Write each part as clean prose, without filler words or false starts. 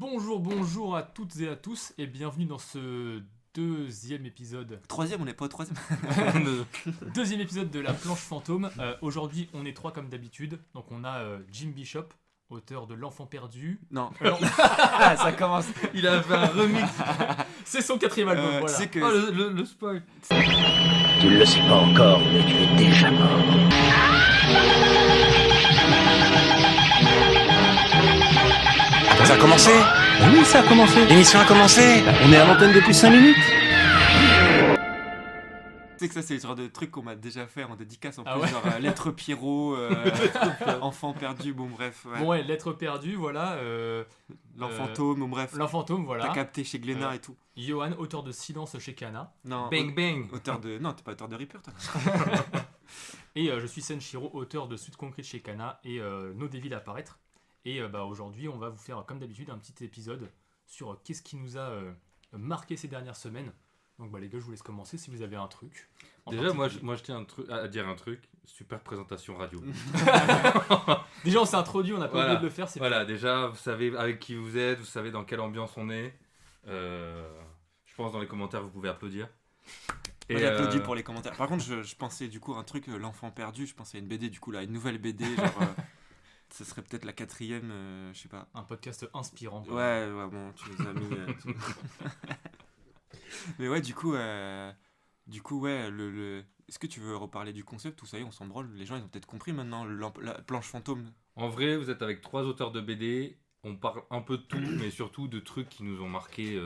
Bonjour à toutes et à tous et bienvenue dans ce deuxième épisode. Troisième, on n'est pas au troisième. Deuxième épisode de La Planche Fantôme. Aujourd'hui, on est trois comme d'habitude. Donc on a Jim Bishop, auteur de L'Enfant Perdu. Non. Ça commence. Il a fait un remix. C'est son quatrième album, voilà. Tu sais que Oh, le spoil. Tu ne le sais pas encore, mais tu es déjà mort. Ça a commencé? Oui, ça a commencé. L'émission a commencé? On est à l'antenne depuis 5 minutes. tu sais que ça, c'est le genre de truc qu'on m'a déjà fait en dédicace en Ah plus, ouais. genre Lettre Pierrot, Enfant perdu, bon bref. Ouais. Bon ouais, Lettre perdue, voilà. L'Enfantôme, bon bref. L'Enfantôme, voilà. T'as capté chez Glénat et tout. Johan, auteur de Silence chez Kana. Non. Bang bang. Auteur de. Non, t'es pas auteur de Reaper, toi. Et je suis Senshiro, auteur de Sud Concrete chez Kana et No Devil à apparaître. Et aujourd'hui, on va vous faire, comme d'habitude, un petit épisode sur qu'est-ce qui nous a marqué ces dernières semaines. Donc les gars, je vous laisse commencer si vous avez un truc. Déjà, moi je tiens à dire un truc. Super présentation radio. Déjà, on s'est introduit, on n'a pas oublié de le faire. Voilà, déjà, vous savez avec qui vous êtes, vous savez dans quelle ambiance on est. Je pense dans les commentaires, vous pouvez applaudir. Moi, j'ai applaudi pour les commentaires. Par contre, je pensais du coup à un truc, L'Enfant perdu, je pensais à une BD, du coup, là, une nouvelle BD, genre. Ce serait peut-être la 4ème, je sais pas. Un podcast inspirant. Quoi. Ouais, bon, tu les as mis. Mais ouais, du coup, ouais, est-ce que tu veux reparler du concept ou ça y est, on s'en branle? Les gens, ils ont peut-être compris maintenant, la planche fantôme. En vrai, vous êtes avec 3 auteurs de BD. On parle un peu de tout, mais surtout de trucs qui nous ont marqué,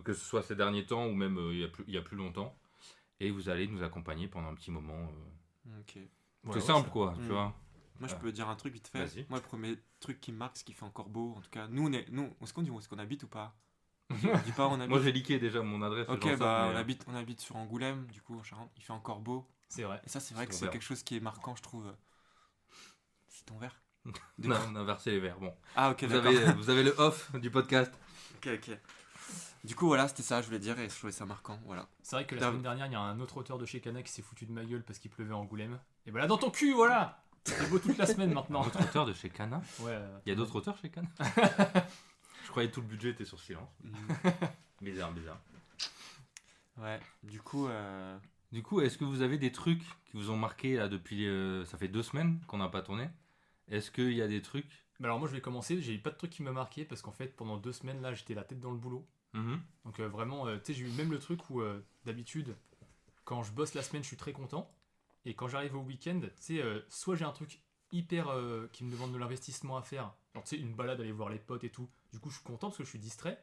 que ce soit ces derniers temps ou même il y a plus longtemps. Et vous allez nous accompagner pendant un petit moment. Ok. C'est simple, quoi, tu vois. Moi, je peux dire un truc vite fait. Vas-y. Moi, le premier truc qui me marque, ce qui fait encore beau, en tout cas, nous, est-ce qu'on dit où est-ce qu'on habite ou pas? On dit pas, on habite. Moi, j'ai leaké déjà mon adresse. Ok, genre ça, mais, on habite sur Angoulême, du coup, en Charente. Il fait encore beau. C'est vrai. Et ça, c'est vrai que Ton c'est verre. quelque chose qui est marquant, je trouve. C'est ton verre? Non, on a inversé les verres. Bon. Ah, ok, Vous d'accord. avez le off du podcast. Ok. Du coup, voilà, c'était ça, je voulais dire, et je trouvais ça marquant, voilà. C'est vrai que la semaine dernière, il y a un autre auteur de chez Kana qui s'est foutu de ma gueule parce qu'il pleuvait à Angoulême. Et voilà, dans ton cul, voilà. C'est beau toute la semaine maintenant. Un autre auteur de chez Kana. Ouais. Il y a d'autres auteurs chez Kana. Je croyais tout le budget était sur Silence. Bizarre. Ouais, du coup, Du coup, est-ce que vous avez des trucs qui vous ont marqué là depuis. Ça fait 2 semaines qu'on n'a pas tourné. Est-ce qu'il y a des trucs Alors moi, je vais commencer. J'ai eu pas de truc qui m'a marqué parce qu'en fait, pendant 2 semaines là, j'étais la tête dans le boulot. Donc vraiment, tu sais, j'ai eu même le truc où d'habitude, quand je bosse la semaine, je suis très content. Et quand j'arrive au week-end, tu sais, soit j'ai un truc hyper qui me demande de l'investissement à faire, genre tu sais, une balade, aller voir les potes et tout. Du coup, je suis content parce que je suis distrait.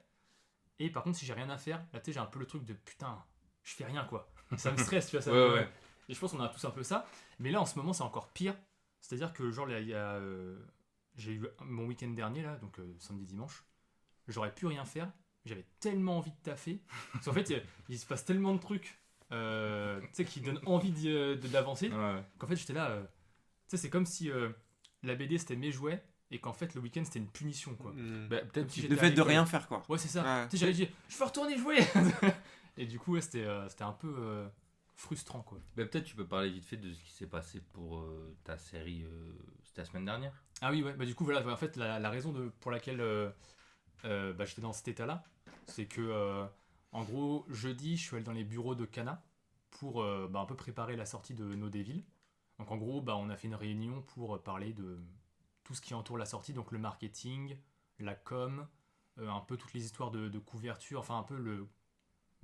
Et par contre, si j'ai rien à faire, là, tu sais, j'ai un peu le truc de putain, je fais rien quoi. Ça me stresse, tu vois. Ça Ouais. Et je pense qu'on a tous un peu ça. Mais là, en ce moment, c'est encore pire. C'est-à-dire que, genre, là, j'ai eu mon week-end dernier, là, donc samedi, dimanche. J'aurais pu rien faire. J'avais tellement envie de taffer. Parce qu'en fait, il se passe tellement de trucs tu sais, qui donnent envie d'avancer. Ouais. Qu'en fait, j'étais là. Tu sais, c'est comme si la BD c'était mes jouets et qu'en fait, le week-end c'était une punition, quoi. Bah, peut-être si si j'étais le fait à de l'école. rien faire, quoi. Ouais, c'est ça. Ouais. Tu sais, j'allais dire, je veux retourner jouer. Et du coup, ouais, c'était un peu frustrant, quoi. bah, peut-être tu peux parler vite fait de ce qui s'est passé pour ta série. C'était la semaine dernière. Ah oui, ouais. Bah, du coup, voilà. En fait, la raison pour laquelle j'étais dans cet état-là, c'est que, en gros, jeudi, je suis allé dans les bureaux de Kana pour un peu préparer la sortie de No Devil. Donc en gros, on a fait une réunion pour parler de tout ce qui entoure la sortie, donc le marketing, la com, un peu toutes les histoires de couverture, enfin un peu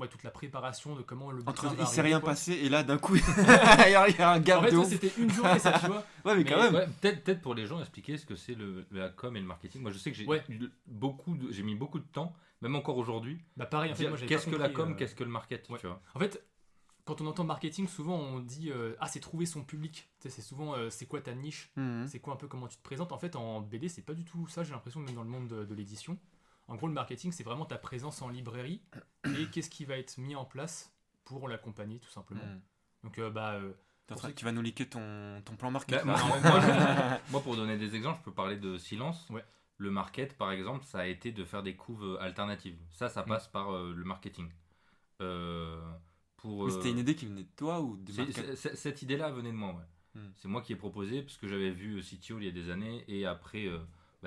toute la préparation de comment le bouquin va Il s'est arriver, rien quoi. passé, et là, d'un coup, il y a un gap En fait, de ouais, ouf. c'était une journée, ça, tu vois. Ouais, mais quand même. Ouais, peut-être pour les gens expliquer ce que c'est la com et le marketing. Moi, je sais que j'ai Ouais. j'ai mis beaucoup de temps, même encore aujourd'hui. Bah pareil, en fait, Dire moi j'avais qu'est-ce pas que la compris, com, qu'est-ce que le marketing, ouais. tu vois. En fait, quand on entend marketing, souvent on dit c'est trouver son public. Tu sais, c'est souvent c'est quoi ta niche, c'est quoi un peu comment tu te présentes. En fait, en BD, c'est pas du tout ça, j'ai l'impression, même dans le monde de l'édition. En gros, le marketing, c'est vraiment ta présence en librairie et qu'est-ce qui va être mis en place pour l'accompagner, tout simplement. Donc, T'es en train que tu vas nous liquer ton plan Bah, marketing. moi, pour donner des exemples, je peux parler de Silence. Ouais. Le market, par exemple, ça a été de faire des couves alternatives. Ça passe par le marketing. Mais c'était une idée qui venait de toi ou de marketing? Cette idée-là venait de moi, ouais. C'est moi qui ai proposé parce que j'avais vu CTO il y a des années et après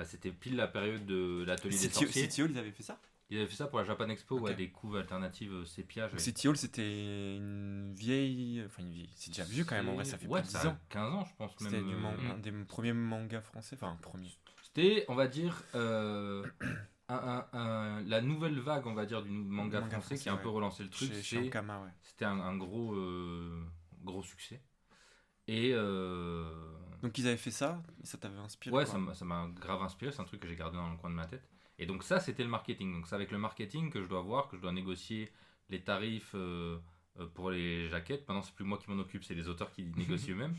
Bah, c'était pile la période de l'atelier des sorciers. City Hall, ils avaient fait ça. Ils avaient fait ça pour la Japan Expo, Ok. ouais, des couves alternatives sépia. City Hall, c'était une vieille. Enfin, une vieille. C'est déjà vieux quand même, en vrai, ça fait ouais, plus de ça 10 a ans. 15 ans, je pense même. C'était un des premiers mangas français. Enfin, premier. C'était, on va dire, la nouvelle vague, on va dire, du manga français qui a un peu relancé le truc. Chez Ankama, ouais. C'était un gros succès. Et donc ils avaient fait ça, et ça t'avait inspiré? ouais, quoi. ça m'a grave inspiré, c'est un truc que j'ai gardé dans le coin de ma tête. Et donc ça, c'était le marketing. Donc c'est avec le marketing que je dois voir, que je dois négocier les tarifs pour les jaquettes. Maintenant, c'est plus moi qui m'en occupe, c'est les auteurs qui négocient eux-mêmes.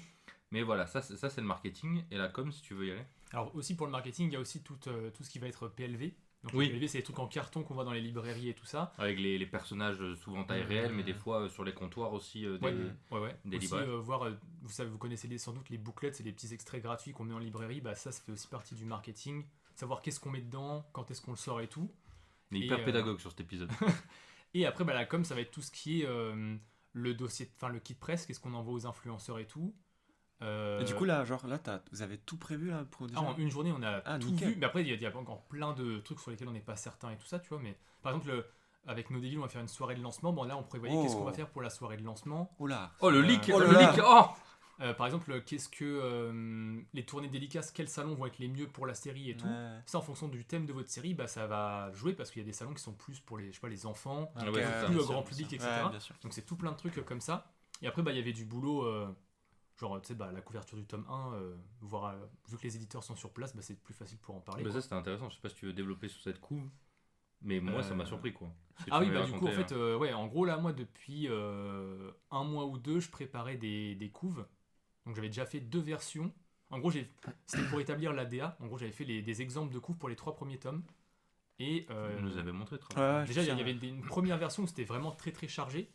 Mais voilà, ça c'est le marketing. Et la com, si tu veux y aller. Alors aussi pour le marketing, il y a aussi tout ce qui va être PLV. Donc Oui. les PLV, c'est les trucs en carton qu'on voit dans les librairies et tout ça. Avec les personnages souvent taille réelle, mais des fois sur les comptoirs aussi des Aussi, libraires. voir, vous connaissez sans doute les booklets, c'est les petits extraits gratuits qu'on met en librairie. Bah ça fait aussi partie du marketing. Savoir qu'est-ce qu'on met dedans, quand est-ce qu'on le sort et tout. On est hyper pédagogue sur cet épisode. Et après, bah, la com, ça va être tout ce qui est le dossier, enfin le kit presse, qu'est-ce qu'on envoie aux influenceurs et tout. Et du coup, là, vous avez tout prévu là, pour déjà... En une journée, on a tout nickel. vu. Mais après, il y a encore plein de trucs sur lesquels on n'est pas certain et tout ça, tu vois. Mais par exemple, avec No Devil, on va faire une soirée de lancement. Bon, là, on prévoyait qu'est-ce qu'on va faire pour la soirée de lancement. Oh là. Oh, le leak, oh le là là. leak. Oh Par exemple, qu'est-ce que les tournées dédicaces, quels salons vont être les mieux pour la série et tout. Ouais. Ça, en fonction du thème de votre série, bah, ça va jouer parce qu'il y a des salons qui sont plus pour les, je sais pas, les enfants, Ah ouais, c'est ça. plus bien grand sûr, public, bien etc. sûr. Ouais, bien sûr. Donc c'est tout plein de trucs comme ça. Et après, bah, il y avait du boulot, genre, tu sais, bah, la couverture du tome 1, voir, vu que les éditeurs sont sur place, bah, c'est plus facile pour en parler. Bah, quoi. ça c'était intéressant, je sais pas si tu veux développer sur cette couve, mais moi ça m'a surpris quoi. Ce que Ah tu oui, m'avais bah du coup, en raconté, fait, ouais, en gros, là, moi, depuis un mois ou deux, je préparais des couves. Donc j'avais déjà fait 2 versions. En gros, c'était pour établir l'ADA. En gros, j'avais fait des exemples de couves pour les 3 premiers tomes. Et on nous avait montré. Ouais, déjà, il y avait une première version où c'était vraiment très très chargé.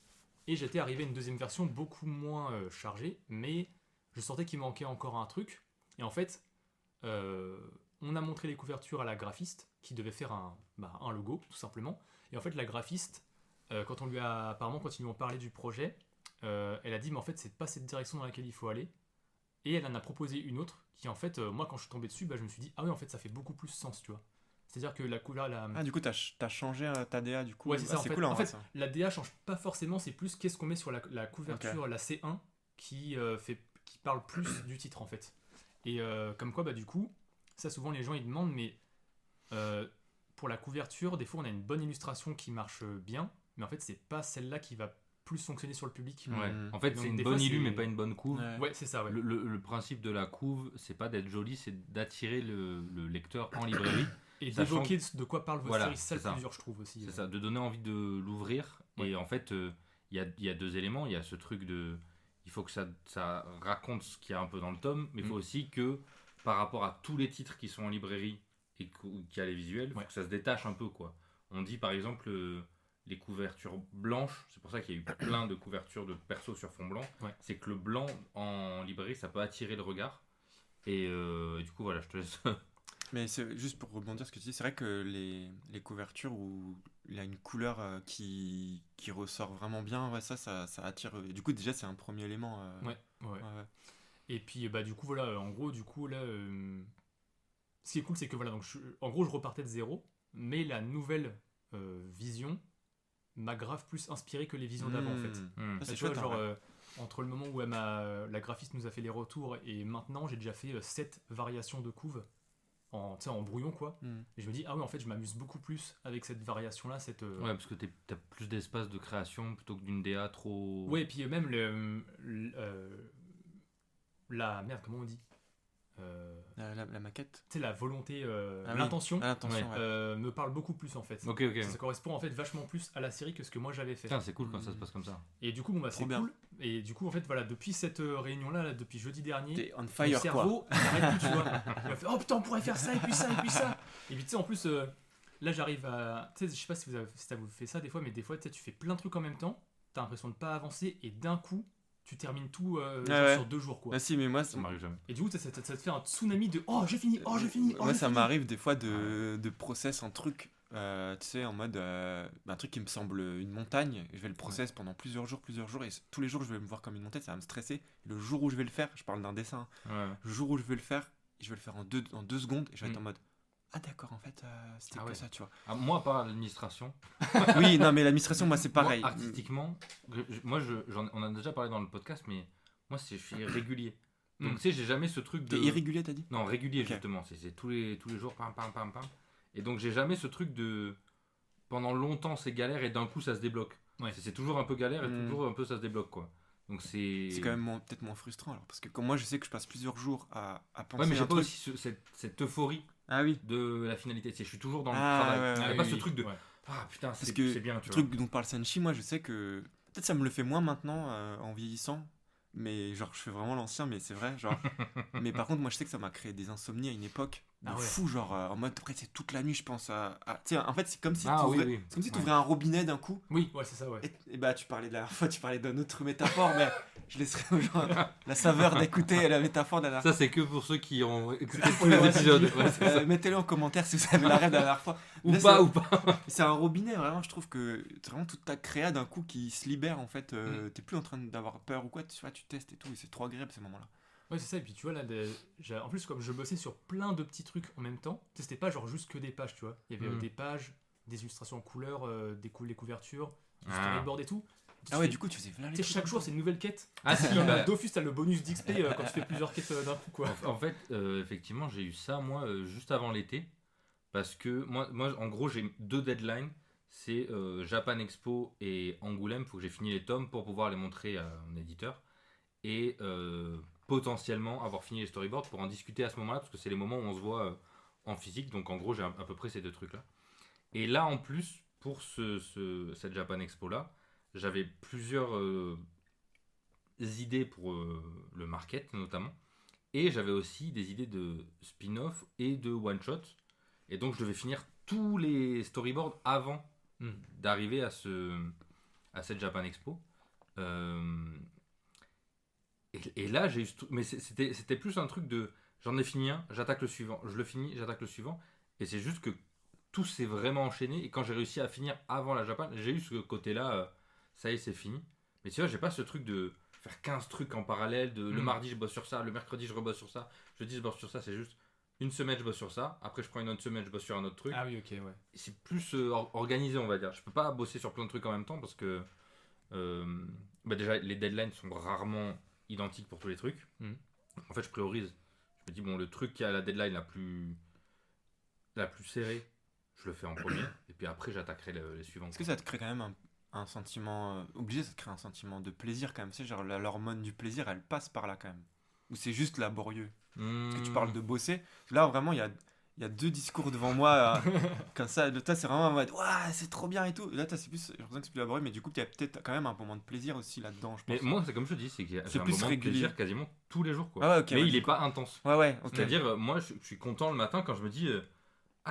Et j'étais arrivé à une deuxième version beaucoup moins chargée. Mais je sentais qu'il manquait encore un truc. Et en fait, on a montré les couvertures à la graphiste qui devait faire un logo, tout simplement. Et en fait, la graphiste, quand ils lui ont parlé du projet, elle a dit, mais en fait, c'est pas cette direction dans laquelle il faut aller. Et elle en a proposé une autre qui, en fait, moi, quand je suis tombé dessus, bah, je me suis dit, ah oui, en fait, ça fait beaucoup plus sens, tu vois. C'est-à-dire que la couleur. Ah, du coup, t'as changé ta DA, du coup. Ouais, c'est ça. C'est cool, en fait, ça. la DA change pas forcément, c'est plus qu'est-ce qu'on met sur la couverture, la C1, qui parle plus du titre, en fait. Et comme quoi, bah, du coup, ça, souvent, les gens, ils demandent, mais pour la couverture, des fois, on a une bonne illustration qui marche bien, mais en fait, c'est pas celle-là qui va plus fonctionner sur le public. Ouais. En fait, Donc, c'est une des bonne fois, illu, c'est- mais pas une bonne couve. Ouais, c'est ça, ouais. Le principe de la couve, c'est pas d'être joli, c'est d'attirer le lecteur en librairie. Et Sachant d'évoquer de quoi parle votre Voilà, série, c'est ça c'est le ça. plus dur, je trouve aussi. C'est ça, de donner envie de l'ouvrir. Ouais. Et en fait, il y a 2 éléments. Il y a ce truc de. Il faut que ça raconte ce qu'il y a un peu dans le tome, mais il faut aussi que, par rapport à tous les titres qui sont en librairie et qui a les visuels, il faut que ça se détache un peu, quoi. On dit par exemple les couvertures blanches, c'est pour ça qu'il y a eu plein de couvertures de persos sur fond blanc. Ouais. C'est que le blanc en librairie, ça peut attirer le regard. Et du coup, voilà, je te laisse. Mais c'est juste pour rebondir sur ce que tu dis, c'est vrai que les couvertures où il y a une couleur qui ressort vraiment bien, ouais, ça attire. Du coup, déjà, c'est un premier élément. Ouais. Ouais. Et puis, bah, du coup, voilà, en gros, là, ce qui est cool, c'est que voilà, donc en gros, je repartais de zéro, mais la nouvelle vision m'a grave plus inspiré que les visions d'avant, en fait. Hmm. Ah, c'est Tu vois, chouette, genre, en vrai. entre le moment où la graphiste nous a fait les retours et maintenant, j'ai déjà fait 7 variations de couve en brouillon, quoi. Et je me dis, ah ouais, en fait, je m'amuse beaucoup plus avec cette variation-là. Ouais, parce que t'as plus d'espace de création plutôt que d'une DA trop. Ouais, et puis même la merde, comment on dit, La maquette. tu sais, la volonté, Ah oui. l'intention, L'intention, ouais. me parle beaucoup plus, en fait. Ok. Ça correspond en fait vachement plus à la série que ce que moi j'avais fait. Putain, c'est cool quand ça se passe comme ça. Et du coup, bon, bah, Trop c'est bien. cool. Et du coup, en fait, voilà, depuis cette réunion-là, là, depuis jeudi dernier, T'es on mon fire, quoi. cerveau, il arrête plus, tu vois. Il va faire, oh putain, on pourrait faire ça, et puis ça, et puis ça. Et puis, tu sais, en plus, là, j'arrive à. Tu sais, je sais pas si ça vous fait ça des fois, mais des fois, tu sais, tu fais plein de trucs en même temps, t'as l'impression de pas avancer, et d'un coup, tu termines tout ouais. sur 2 jours, quoi. Ah si, mais moi, Ça m'arrive jamais. Et du coup, ça te fait un tsunami de oh, j'ai fini, oh, j'ai fini, oh, moi j'ai ça fini. m'arrive des fois de process un truc, tu sais, en mode un truc qui me semble une montagne, je vais le process pendant plusieurs jours, et tous les jours je vais me voir comme une montagne, ça va me stresser. Et le jour où je vais le faire, je parle d'un dessin, Ouais. le jour où je vais le faire en 2 secondes, et je vais être en mode ah d'accord, en fait, c'était Ah que ouais. ça, tu vois. Ah, moi, pas l'administration. Oui, non, mais l'administration, moi, c'est pareil. Moi, artistiquement, on en a déjà parlé dans le podcast, mais moi, je suis régulier. Donc, tu sais, j'ai jamais ce truc de. T'es irrégulier, t'as dit? Non, régulier, Ok. justement. C'est tous les jours, pam, pam, pam, pam. Et donc, j'ai jamais ce truc de. Pendant longtemps, c'est galère et d'un coup, ça se débloque. Ouais. C'est toujours un peu galère et Mm. toujours un peu ça se débloque, quoi. Donc, c'est. C'est quand même peut-être moins frustrant, alors. Parce que comme moi, je sais que je passe plusieurs jours à penser Ouais, mais à j'ai un pas truc. aussi cette euphorie Ah oui. de la finalité. Je suis toujours dans le Ah, travail. ouais, Il ouais, n'y a Ah pas oui, ce oui, truc de. ouais. Ah putain, Parce que c'est bien, le tu vois. truc dont parle Senshi, moi, je sais que. Peut-être ça me le fait moins maintenant, en vieillissant. Mais genre, je fais vraiment l'ancien, mais c'est vrai. Genre. Mais par contre, moi, je sais que ça m'a créé des insomnies à une époque. De Ah ouais. fou, genre, en mode, après, c'est toute la nuit, je pense à. Tu sais, en fait, c'est comme si Ah oui, t'ouvrais oui. c'est comme si Ouais. t'ouvrais un robinet d'un coup. Oui, ouais, c'est ça, ouais. Et bah, tu parlais de la dernière fois, tu parlais d'une autre métaphore, mais je laisserai aux gens la saveur d'écouter la métaphore de la dernière Ça, c'est que pour ceux qui ont écouté tous Ouais, les ouais, épisodes. c'est- Ouais, c'est ça. Mettez-le en commentaire si vous avez la rêve de la dernière fois. Ou Là, pas, c'est- ou pas. C'est un robinet, vraiment, je trouve que c'est vraiment toute ta créa d'un coup qui se libère en fait. T'es plus en train d'avoir peur ou quoi, tu vois, tu testes et tout, et c'est trop agréable ces moments-là. Ouais, c'est ça. Et puis tu vois, là, en plus, comme je bossais sur plein de petits trucs en même temps, tu sais, c'était pas genre juste que des pages, tu vois. Il y avait Mm. des pages, des illustrations en couleur, les couvertures, du Ah. storyboard et tout. Ah ouais, du coup, tu faisais plein Tu sais, chaque jour, c'est une nouvelle quête. Ah si, Comme bah, Dofus, t'as le bonus d'XP quand tu fais plusieurs quêtes d'un coup, quoi. en fait, effectivement, j'ai eu ça, moi, juste avant l'été. Parce que moi, en gros, j'ai 2 deadlines. C'est Japan Expo et Angoulême. Il faut que j'ai fini les tomes pour pouvoir les montrer à mon éditeur. Et potentiellement avoir fini les storyboards pour en discuter à ce moment-là. Parce que c'est les moments où on se voit en physique. Donc en gros, j'ai à peu près ces 2 trucs-là. Et là, en plus, pour cette Japan Expo-là, j'avais plusieurs idées pour le market, notamment. Et j'avais aussi des idées de spin-off et de one-shot. Et donc, je devais finir tous les storyboards avant d'arriver à cette Japan Expo. Et là, j'ai eu mais c'était plus un truc de j'en ai fini un, j'attaque le suivant, je le finis, j'attaque le suivant. Et c'est juste que tout s'est vraiment enchaîné. Et quand j'ai réussi à finir avant la Japan, j'ai eu ce côté-là, ça y est, c'est fini. Mais tu vois, j'ai pas ce truc de faire 15 trucs en parallèle. Le mardi, je bosse sur ça, le mercredi, je rebosse sur ça, jeudi, je bosse sur ça. C'est juste une semaine, je bosse sur ça. Après, je prends une autre semaine, je bosse sur un autre truc. Ah oui, ok, ouais. Et c'est plus organisé, on va dire. Je peux pas bosser sur plein de trucs en même temps parce que déjà, les deadlines sont rarement identiques pour tous les trucs. En fait, je priorise. Je me dis, bon, le truc qui a la deadline la plus serrée, je le fais en premier. Et puis après, j'attaquerai les suivants. Est-ce que ça te crée quand même un sentiment obligé, ça te crée un sentiment de plaisir quand même, tu sais, genre l'hormone du plaisir, elle passe par là quand même. Ou c'est juste laborieux? Parce que tu parles de bosser. Là, vraiment, il y a 2 discours devant moi, comme ça. Toi, c'est vraiment en mode, waouh, c'est trop bien et tout. Là, j'ai l'impression que c'est plus laborieux, mais du coup, tu as peut-être quand même un moment de plaisir aussi là-dedans, je pense. Mais moi, c'est comme je te dis, c'est que j'ai C'est un plus moment régulier. de plaisir quasiment tous les jours. Quoi. Ah ouais, ok, mais ouais, il du est coup. pas intense. Ouais, ok. C'est-à-dire, moi, je suis content le matin quand je me dis,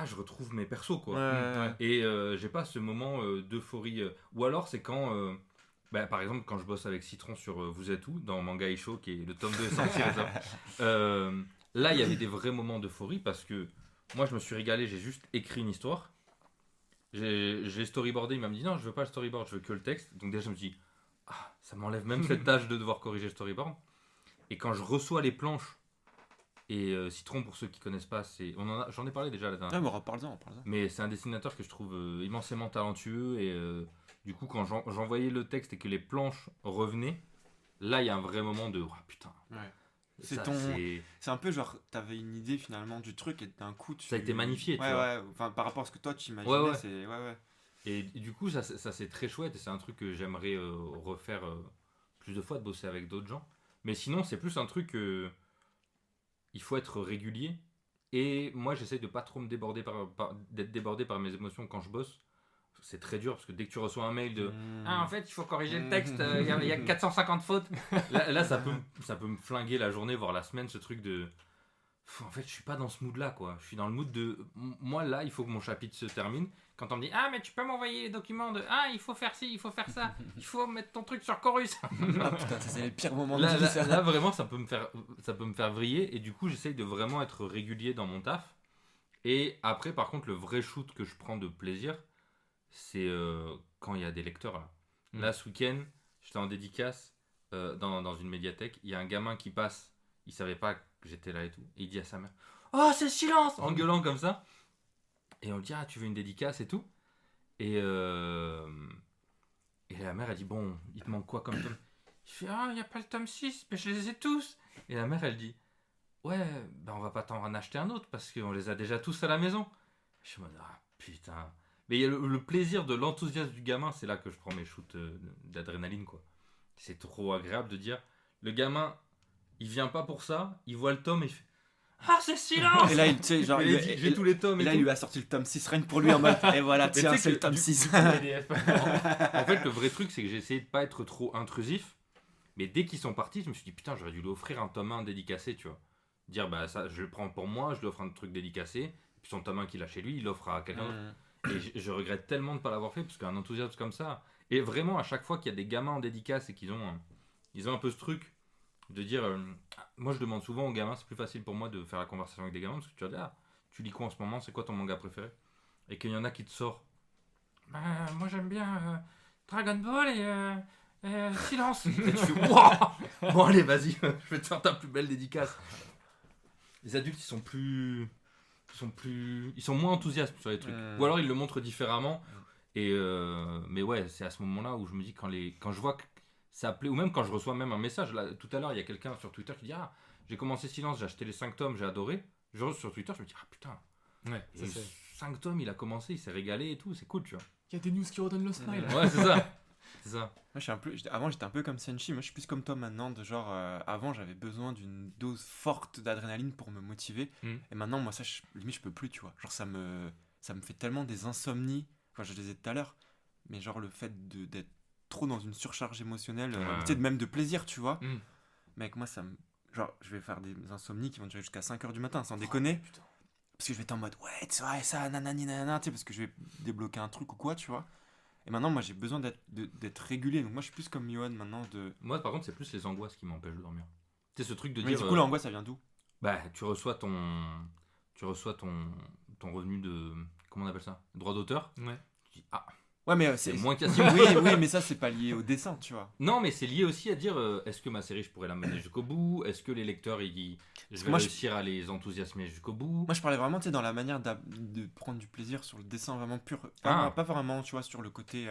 je retrouve mes persos. Quoi. Ouais. Et j'ai pas ce moment d'euphorie. Ou alors, c'est quand, par exemple, quand je bosse avec Citron sur Vous êtes où, dans Manga Isho, qui est le tome 2 est sorti récemment. Là, il y avait des vrais moments d'euphorie parce que moi, je me suis régalé, j'ai juste écrit une histoire. J'ai storyboardé, il m'a dit non, je veux pas le storyboard, je veux que le texte. Donc déjà, je me dis, ça m'enlève même cette tâche de devoir corriger le storyboard. Et quand je reçois les planches, et Citron, pour ceux qui connaissent pas, j'en ai parlé déjà la dernière fois. Ouais, mais reparle-en. Mais c'est un dessinateur que je trouve immensément talentueux. Et du coup, quand j'envoyais le texte et que les planches revenaient, là, il y a un vrai moment de putain. Ouais. Ça, C'est un peu genre, t'avais une idée finalement du truc et d'un coup tu... Ça a été magnifié, tu ouais, vois. Ouais, enfin par rapport à ce que toi tu imaginais, Ouais. c'est... Ouais. Et du coup, ça c'est très chouette et c'est un truc que j'aimerais refaire plus de fois, de bosser avec d'autres gens. Mais sinon, c'est plus un truc... il faut être régulier. Et moi, j'essaye de pas trop me déborder d'être débordé par mes émotions quand je bosse. C'est très dur parce que dès que tu reçois un mail de en fait il faut corriger le texte, il y a 450 fautes, là ça peut me flinguer la journée voire la semaine, ce truc de en fait je suis pas dans ce mood là quoi, je suis dans le mood de moi là il faut que mon chapitre se termine. Quand on me dit mais tu peux m'envoyer les documents de il faut faire ci, il faut faire ça, il faut mettre ton truc sur Chorus. Ah putain, ça c'est les pires moments de vie, ça. Là vraiment ça peut me faire vriller et du coup j'essaye de vraiment être régulier dans mon taf. Et après par contre le vrai shoot que je prends de plaisir, c'est quand il y a des lecteurs là. Là ce week-end j'étais en dédicace dans une médiathèque, il y a un gamin qui passe, il savait pas que j'étais là et tout, et il dit à sa mère c'est silence en gueulant comme ça, Et on dit, ah, tu veux une dédicace et tout. Et la mère, elle dit, bon, il te manque quoi comme tome? Je fais, ah, il n'y a pas le tome 6, mais je les ai tous. Et la mère, elle dit, ouais, ben on va pas t'en acheter un autre parce qu'on les a déjà tous à la maison. Je me dis, ah putain. Mais il y a le plaisir de l'enthousiasme du gamin, c'est là que je prends mes shoots d'adrénaline, quoi. C'est trop agréable de dire, le gamin, il vient pas pour ça, il voit le tome et il fait, ah, c'est silence. Et là, tu sais, genre, j'ai tous les tomes. Et là, il lui a sorti le tome 6 rien que pour lui en mode, et voilà, tiens, c'est le tome 6. En fait, le vrai truc, c'est que j'ai essayé de pas être trop intrusif. Mais dès qu'ils sont partis, je me suis dit, putain, j'aurais dû lui offrir un tome 1 dédicacé, tu vois. Dire, bah, ça, je le prends pour moi, je lui offre un truc dédicacé. Et puis son tome 1 qu'il a chez lui, il l'offre à quelqu'un d'autre. Et je regrette tellement de ne pas l'avoir fait, parce qu'un enthousiasme comme ça. Et vraiment, à chaque fois qu'il y a des gamins en dédicace et qu'ils ont un peu ce truc de dire. Moi, je demande souvent aux gamins, c'est plus facile pour moi de faire la conversation avec des gamins, parce que tu vas dire, ah, tu lis quoi en ce moment, c'est quoi ton manga préféré? Et qu'il y en a qui te sortent. Bah, moi, j'aime bien Dragon Ball et silence. Et tu fais, wow. Bon, allez, vas-y, je vais te faire ta plus belle dédicace. Les adultes, ils sont moins enthousiastes sur les trucs. Ou alors ils le montrent différemment. Et mais ouais, c'est à ce moment-là où je me dis quand je vois que ça plaît, ou même quand je reçois même un message. Là, tout à l'heure, il y a quelqu'un sur Twitter qui dit, ah, j'ai commencé Silence, j'ai acheté les 5 tomes, j'ai adoré. Je reçois sur Twitter, je me dis, ah putain, Ouais, ça c'est. 5 tomes, il a commencé, il s'est régalé et tout, c'est cool, tu vois. Il y a des news qui redonnent le smile. Ouais, c'est ça. C'est ça. Moi, avant, j'étais un peu comme Senshi. Moi, je suis plus comme toi maintenant. De genre, avant, j'avais besoin d'une dose forte d'adrénaline pour me motiver. Et maintenant, moi, ça, limite, je peux plus, tu vois. Genre, ça me fait tellement des insomnies. Enfin, je les ai tout à l'heure. Mais genre, le fait d'être trop dans une surcharge émotionnelle, tu sais, même de plaisir, tu vois. Mec, moi, genre, je vais faire des insomnies qui vont durer jusqu'à 5h du matin, sans déconner. Putain. Parce que je vais être en mode, ouais, c'est vrai, ça, nanani, nanana, tu sais, parce que je vais débloquer un truc ou quoi, tu vois. Et maintenant, moi, j'ai besoin d'être régulé. Donc, moi, je suis plus comme Yohan maintenant. Moi, par contre, c'est plus les angoisses qui m'empêchent de dormir. Tu sais, ce truc de Mais dire. du coup, l'angoisse, ça vient d'où? Bah, tu reçois ton revenu de. Comment on appelle ça? Droit d'auteur. Ouais. Tu dis, ah, Ouais, mais c'est moins cassé. oui, mais ça, c'est pas lié au dessin, tu vois. Non, mais c'est lié aussi à dire est-ce que ma série, je pourrais la mener jusqu'au bout? Est-ce que les lecteurs, je vais réussir à les enthousiasmer jusqu'au bout? Moi, je parlais vraiment, tu sais, dans la manière de prendre du plaisir sur le dessin vraiment pur. Pas vraiment, tu vois, sur le côté.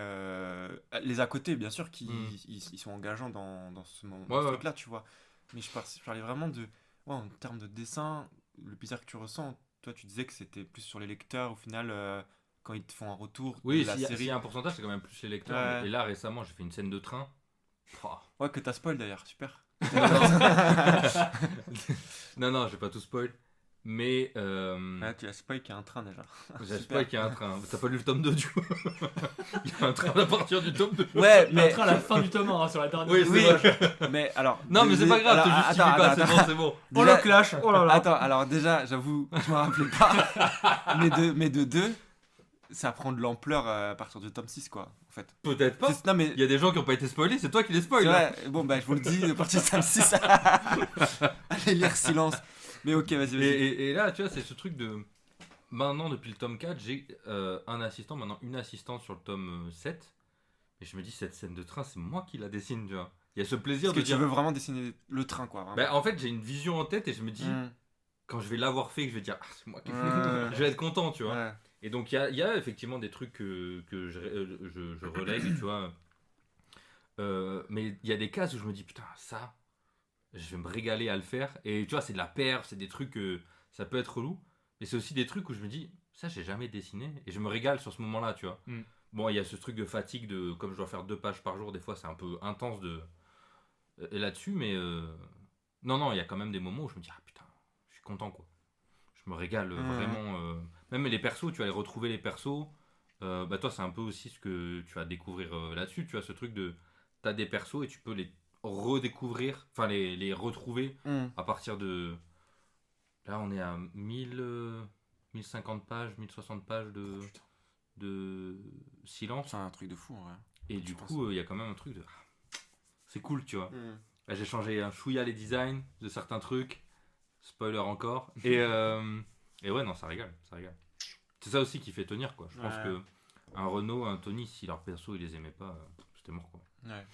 Les à côté, bien sûr, ils sont engageants dans ce moment, dans ce truc-là, tu vois. Mais je parlais vraiment de. Ouais, en termes de dessin, le plaisir que tu ressens, toi, tu disais que c'était plus sur les lecteurs, au final. Quand ils te font un retour de la série. Oui, s'il y a un pourcentage, c'est quand même plus les lecteurs. Ouais. Et là, récemment, j'ai fait une scène de train. Ouais, que t'as spoil d'ailleurs, super. Non, j'ai pas tout spoil. Mais. Tu as spoil qu'il y a un train déjà. J'ai spoil qu'il y a un train. T'as pas lu le tome 2 du coup? Il y a un train à partir du tome 2. Ouais, mais. Un train à la fin du tome 1 sur la dernière. Oui, c'est vrai. Mais alors. Non, mais c'est pas grave, te justifie pas, c'est bon. Oh le clash. Oh là là. Attends, alors déjà, j'avoue, je me rappelais pas. mais de deux. Ça prend de l'ampleur à partir du tome 6, quoi, en fait. Peut-être pas. Non, mais... Il y a des gens qui n'ont pas été spoilés, c'est toi qui les spoil. C'est vrai. Bon, bah, je vous le dis, à partir du tome 6, allez lire Silence. Mais ok, vas-y. Et là, tu vois, c'est ce truc de... Maintenant, depuis le tome 4, j'ai un assistant, maintenant une assistante sur le tome 7. Et je me dis, cette scène de train, c'est moi qui la dessine, tu vois. Il y a ce plaisir de dire... tu veux vraiment dessiner le train, quoi. Bah, en fait, j'ai une vision en tête et je me dis, quand je vais l'avoir fait, que je vais dire, ah, c'est moi qui je vais être content, tu vois. Et donc, il y a effectivement des trucs que je relègue, tu vois. Mais il y a des cases où je me dis, putain, ça, je vais me régaler à le faire. Et tu vois, c'est de la perf, c'est des trucs, ça peut être relou. Mais c'est aussi des trucs où je me dis, ça, j'ai jamais dessiné. Et je me régale sur ce moment-là, tu vois. Bon, il y a ce truc de fatigue, comme je dois faire 2 pages par jour, des fois, c'est un peu intense là-dessus. Mais non, il y a quand même des moments où je me dis, ah putain, je suis content, quoi. Je me régale vraiment. Même les persos, tu vas les retrouver, les persos. Bah toi, c'est un peu aussi ce que tu vas découvrir là-dessus. Tu as ce truc de... Tu as des persos et tu peux les redécouvrir, enfin les retrouver à partir de... Là, on est à 1050 pages, 1060 pages de Silence. C'est un truc de fou, en vrai. Et du coup, il y a quand même un truc de... C'est cool, tu vois. Là, j'ai changé un chouïa les designs de certains trucs. Spoiler encore. Et ouais, non, ça régale. C'est ça aussi qui fait tenir, quoi. Je pense que un Renaud, un Tony, si leur perso, ils les aimaient pas, c'était mort, quoi. Ouais.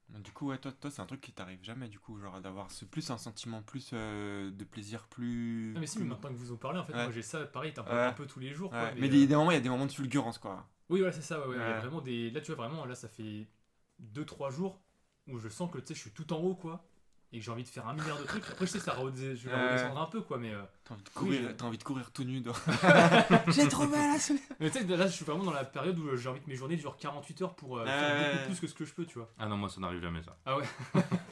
Du coup, ouais, toi, c'est un truc qui t'arrive jamais, du coup, genre d'avoir plus un sentiment plus de plaisir, plus. Non, mais si, mais maintenant que vous en parlez, en fait, Ouais. moi j'ai ça, pareil, Ouais. un peu tous les jours. Ouais. Quoi, Mais il y a des moments de fulgurance, quoi. Oui, voilà, c'est ça, ouais, ouais. Il y a Ouais. vraiment des. Là, tu vois, vraiment, là, ça fait 2-3 jours où je sens que, tu sais, je suis tout en haut, quoi. Et que j'ai envie de faire un milliard de trucs. Après, je sais, je vais redescendre un peu, quoi, mais. T'as envie de courir tout nu dehors. J'ai trop mal à ce. Mais tu sais, là, je suis vraiment dans la période où j'ai envie que mes journées durent 48 heures pour faire beaucoup plus que ce que je peux, tu vois. Ah non, moi ça n'arrive jamais ça. Ah ouais.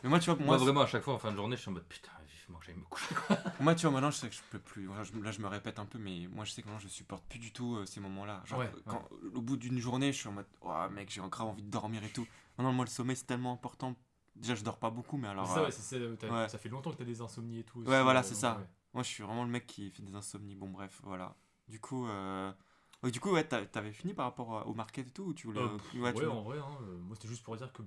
Mais moi, tu vois, Moi vraiment, à chaque fois en fin de journée, je suis en mode putain, vivement que j'aille me coucher. moi, tu vois, maintenant, je sais que je peux plus. Là, je me répète un peu, mais moi, je sais que maintenant, je supporte plus du tout ces moments-là. Genre, Ouais, quand, au bout d'une journée, je suis en mode, oh mec, j'ai grave envie de dormir et tout. Maintenant, moi, le sommeil, c'est tellement important. Déjà, je dors pas beaucoup, mais alors. C'est ça, ouais, ouais. ça fait longtemps que t'as des insomnies et tout. Ouais, aussi, voilà, c'est ça. ouais. Moi, je suis vraiment le mec qui fait des insomnies. Bon, bref, voilà. Du coup, ouais, t'avais fini par rapport au market et tout ou tu voulais. Ouais, en vrai, hein, moi c'était juste pour dire que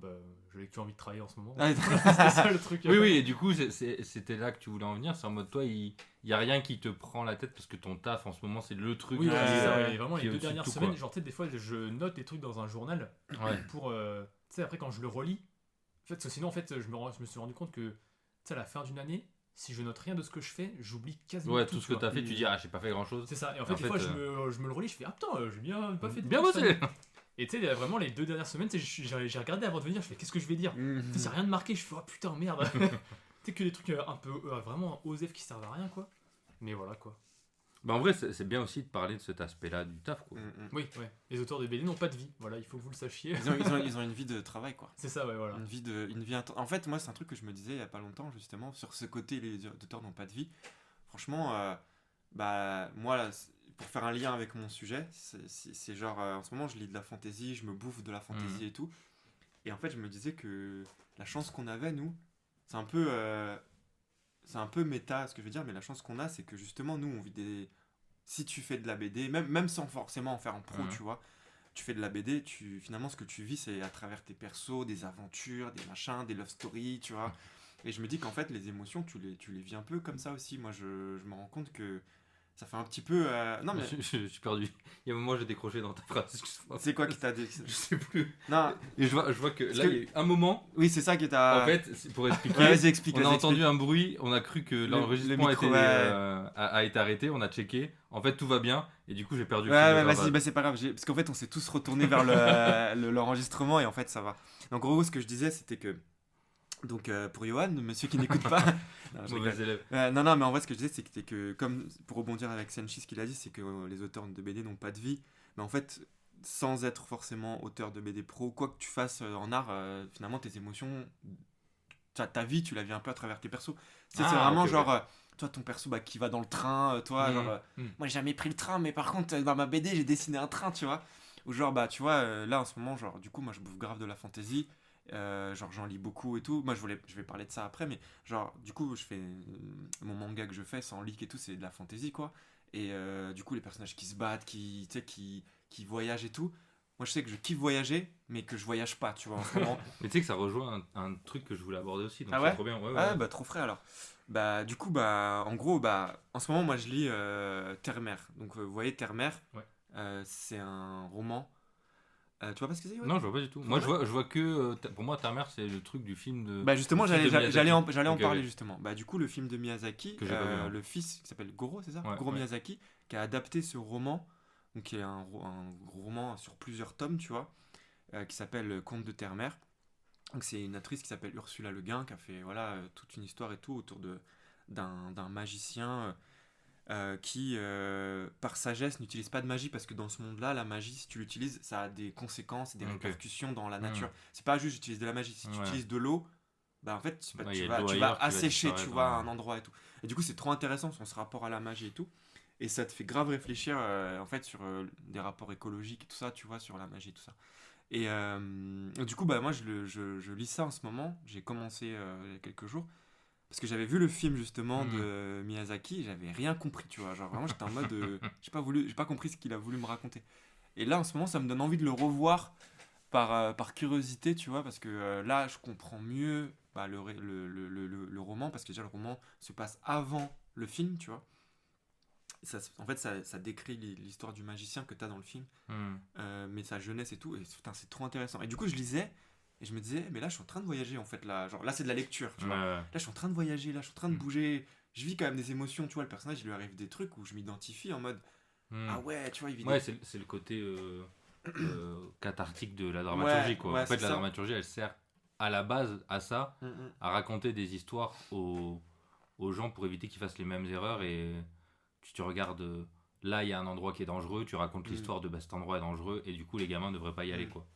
j'avais plus envie de travailler en ce moment. Ah, C'était ça le truc. Oui, et du coup, c'était là que tu voulais en venir. C'est en mode toi, il y a rien qui te prend la tête parce que ton taf en ce moment, c'est le truc. Oui, qui c'est est, ça, ouais, vraiment qui les est 2 au-dessus de dernières tout, semaines, quoi. genre, tu sais, des fois je note des trucs dans un journal Ouais. pour. Tu sais, après quand je le relis, en fait, parce que sinon, en fait, je me suis rendu compte que, tu sais, à la fin d'une année, si je note rien de ce que je fais, j'oublie quasiment Ouais, tout. tout ce que tu vois. t'as fait, tu dis, ah, j'ai pas fait grand chose. C'est ça, et en fait, des fois, je me le relis, je fais, ah putain, j'ai bien pas fait des Bien trucs, bossé. ça. Et tu sais, vraiment, les 2 dernières semaines, tu sais, j'ai regardé avant de venir, je fais, qu'est-ce que je vais dire? Tu sais, c'est rien de marqué, je fais, oh putain, merde. Tu sais, que des trucs un peu vraiment osef qui servent à rien, quoi. Mais voilà, quoi. Bah en vrai, c'est bien aussi de parler de cet aspect-là du taf, quoi. Oui, ouais. Les auteurs de BD n'ont pas de vie, voilà, il faut que vous le sachiez. Ils ont une vie de travail, quoi. C'est ça, ouais, voilà. Une vie En fait, moi, c'est un truc que je me disais il y a pas longtemps, justement, sur ce côté, les auteurs n'ont pas de vie. Franchement, moi, là, pour faire un lien avec mon sujet, c'est genre, en ce moment, je lis de la fantasy, je me bouffe de la fantasy et tout. Et en fait, je me disais que la chance qu'on avait, nous, c'est un peu méta, ce que je veux dire, mais la chance qu'on a, c'est que justement, nous, on vit des. Si tu fais de la BD, même sans forcément en faire en pro, tu vois, tu fais de la BD, finalement, ce que tu vis, c'est à travers tes persos, des aventures, des machins, des love stories, tu vois. Et je me dis qu'en fait, les émotions, tu les vis un peu comme ça aussi. Moi, je me rends compte que ça fait un petit peu. Non, mais. Je suis perdu. Il y a un moment, j'ai décroché dans ta phrase. Excuse-moi. C'est quoi qui t'a dit? Je sais plus. Non. Et je vois que là, il y a eu un moment. Oui, c'est ça qui t'a. En fait, pour expliquer, Ouais, vas-y, explique, on a entendu un bruit, on a cru que l'enregistrement micro, a été arrêté, on a checké. En fait, tout va bien. Et du coup, j'ai perdu. Ouais, vas-y, c'est pas grave. Parce qu'en fait, on s'est tous retournés vers l'enregistrement et en fait, ça va. Donc, en gros, ce que je disais, c'était que. Donc, pour Johan, monsieur qui n'écoute pas. Mauvais élève. Non, mais en vrai, ce que je disais, c'était que, comme pour rebondir avec Senshi, ce qu'il a dit, c'est que les auteurs de BD n'ont pas de vie. Mais en fait, sans être forcément auteur de BD pro, quoi que tu fasses en art, finalement, tes émotions, ta vie, tu la vis un peu à travers tes persos. C'est vraiment okay, genre. Toi, ton perso qui va dans le train, toi, genre. Moi, j'ai jamais pris le train, mais par contre, dans ma BD, j'ai dessiné un train, tu vois. Ou genre, tu vois, là, en ce moment, genre, du coup, moi, je bouffe grave de la fantasy. Genre j'en lis beaucoup et tout. Moi je vais parler de ça après, mais genre du coup je fais mon manga que je fais sans leak et tout, c'est de la fantasy quoi. Et du coup les personnages qui se battent, qui voyagent et tout. Moi je sais que je kiffe voyager, mais que je voyage pas, tu vois en ce moment. Mais tu sais que ça rejoint un truc que je voulais aborder aussi, donc c'est trop bien. Ouais. Ah bah trop frais alors. Du coup en gros en ce moment moi je lis Terre-Mer. Donc vous voyez Terre-Mer, c'est un roman. Tu vois pas ce que c'est? Non, je vois pas du tout. Moi, je vois que pour moi, ta mère, c'est le truc du film de. Justement, j'allais en parler justement. Du coup, le film de Miyazaki, le fils qui s'appelle Goro, c'est ça? Goro Miyazaki, qui a adapté ce roman, donc qui est un roman sur plusieurs tomes, tu vois, qui s'appelle Conte de Terre-Mer. Donc c'est une actrice qui s'appelle Ursula Le Guin qui a fait toute une histoire et tout autour d'un magicien. Qui, par sagesse, n'utilise pas de magie parce que dans ce monde-là, la magie, si tu l'utilises, ça a des conséquences et des répercussions dans la nature. C'est pas juste j'utilise de la magie. Si tu utilises de l'eau, en fait, tu vas assécher, tu vois, un endroit et tout. Et du coup, c'est trop intéressant son rapport à la magie et tout. Et ça te fait grave réfléchir en fait sur des rapports écologiques et tout ça, tu vois, sur la magie et tout ça. Et du coup, moi, je lis ça en ce moment. J'ai commencé il y a quelques jours. Parce que j'avais vu le film justement de Miyazaki, j'avais rien compris, tu vois. Genre vraiment, j'étais en mode. J'ai pas compris ce qu'il a voulu me raconter. Et là, en ce moment, ça me donne envie de le revoir par curiosité, tu vois. Parce que là, je comprends mieux le roman. Parce que déjà, le roman se passe avant le film, tu vois. En fait, ça décrit l'histoire du magicien que t'as dans le film. Mais sa jeunesse et tout. Et putain, c'est trop intéressant. Et du coup, je lisais. Et je me disais, mais là, je suis en train de voyager, en fait. Là, genre, là c'est de la lecture, tu vois. Ouais. Là, je suis en train de voyager, là, je suis en train de bouger. Je vis quand même des émotions, tu vois. Le personnage, il lui arrive des trucs où je m'identifie en mode, ah ouais, tu vois, il vit Ouais, c'est le côté cathartique de la dramaturgie, Ouais, quoi. ouais, En fait, c'est la ça. dramaturgie, elle sert à la base à ça, à raconter des histoires aux gens pour éviter qu'ils fassent les mêmes erreurs. Et tu regardes, là, il y a un endroit qui est dangereux, tu racontes l'histoire de cet endroit est dangereux, et du coup, les gamins ne devraient pas y aller, quoi.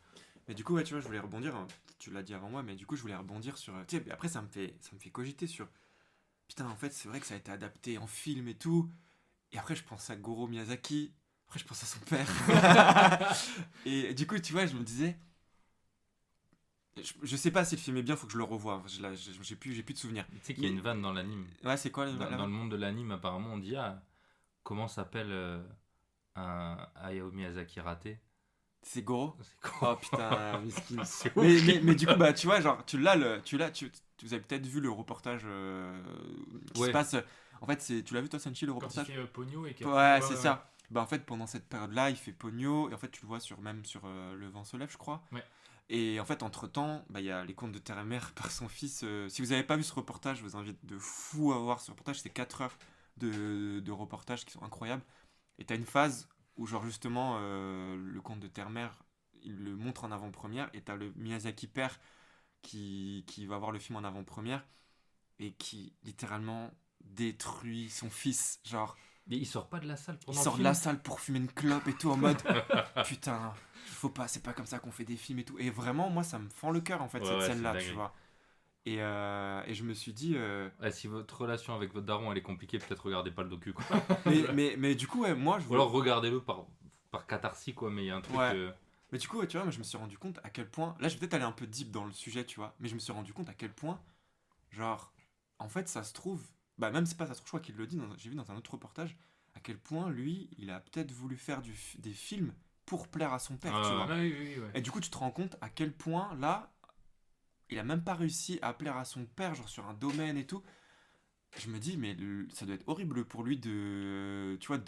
Mais du coup, ouais, tu vois, je voulais rebondir, hein, tu l'as dit avant moi, mais du coup, je voulais rebondir sur. Tu sais, après, ça me fait cogiter sur. Putain, en fait, c'est vrai que ça a été adapté en film et tout. Et après, je pense à Goro Miyazaki. Après, je pense à son père. Et du coup, tu vois, je me disais. Je sais pas si le film est bien, faut que je le revoie. J'ai plus de souvenirs. Tu sais qu'il y a une vanne dans l'anime. Ouais, c'est quoi Dans le monde de l'anime, apparemment, on dit comment s'appelle un Hayao Miyazaki raté. C'est Goro. C'est quoi? Oh putain, miskin. C'est mais du coup, bah, tu vois, genre, vous avez peut-être vu le reportage qui se passe. En fait, tu l'as vu toi, Senshi, le Quand reportage? il fait Pogno et Ouais, c'est ça. Bah, en fait, pendant cette période-là, il fait Pogno, et en fait, tu le vois même sur Le Vent se lève, je crois. Ouais. Et en fait, entre-temps, bah, il y a Les Contes de Terre et Mer par son fils. Si vous n'avez pas vu ce reportage, je vous invite de fou à voir ce reportage. C'est 4 heures de reportage qui sont incroyables. Et t'as une phase où, genre, justement, le Conte de Terre et Mer, il le montre en avant-première, et t'as le Miyazaki père qui va voir le film en avant-première, et qui, littéralement, détruit son fils, genre... Mais il sort pas de la salle pendant Il sort de la salle pour fumer une clope et tout en mode putain, faut pas, c'est pas comme ça qu'on fait des films et tout. Et vraiment, moi, ça me fend le cœur en fait, cette scène-là, tu vois. Et je me suis dit. Si votre relation avec votre daron elle est compliquée, peut-être regardez pas le docu, quoi. mais du coup, ouais, moi je. Ou alors regardez-le par catharsis, quoi, mais il y a un truc. Ouais. Mais du coup, ouais, tu vois, moi, je me suis rendu compte à quel point. Là, je vais peut-être aller un peu deep dans le sujet, tu vois. Mais je me suis rendu compte à quel point. Genre, en fait, ça se trouve. Bah, même c'est pas ça se trouve, je crois qu'il le dit, j'ai vu dans un autre reportage, à quel point lui, il a peut-être voulu faire des films pour plaire à son père, tu vois. Oui. Et du coup, tu te rends compte à quel point, là, il a même pas réussi à plaire à son père, genre sur un domaine et tout. Je me dis, mais ça doit être horrible pour lui de. Tu vois,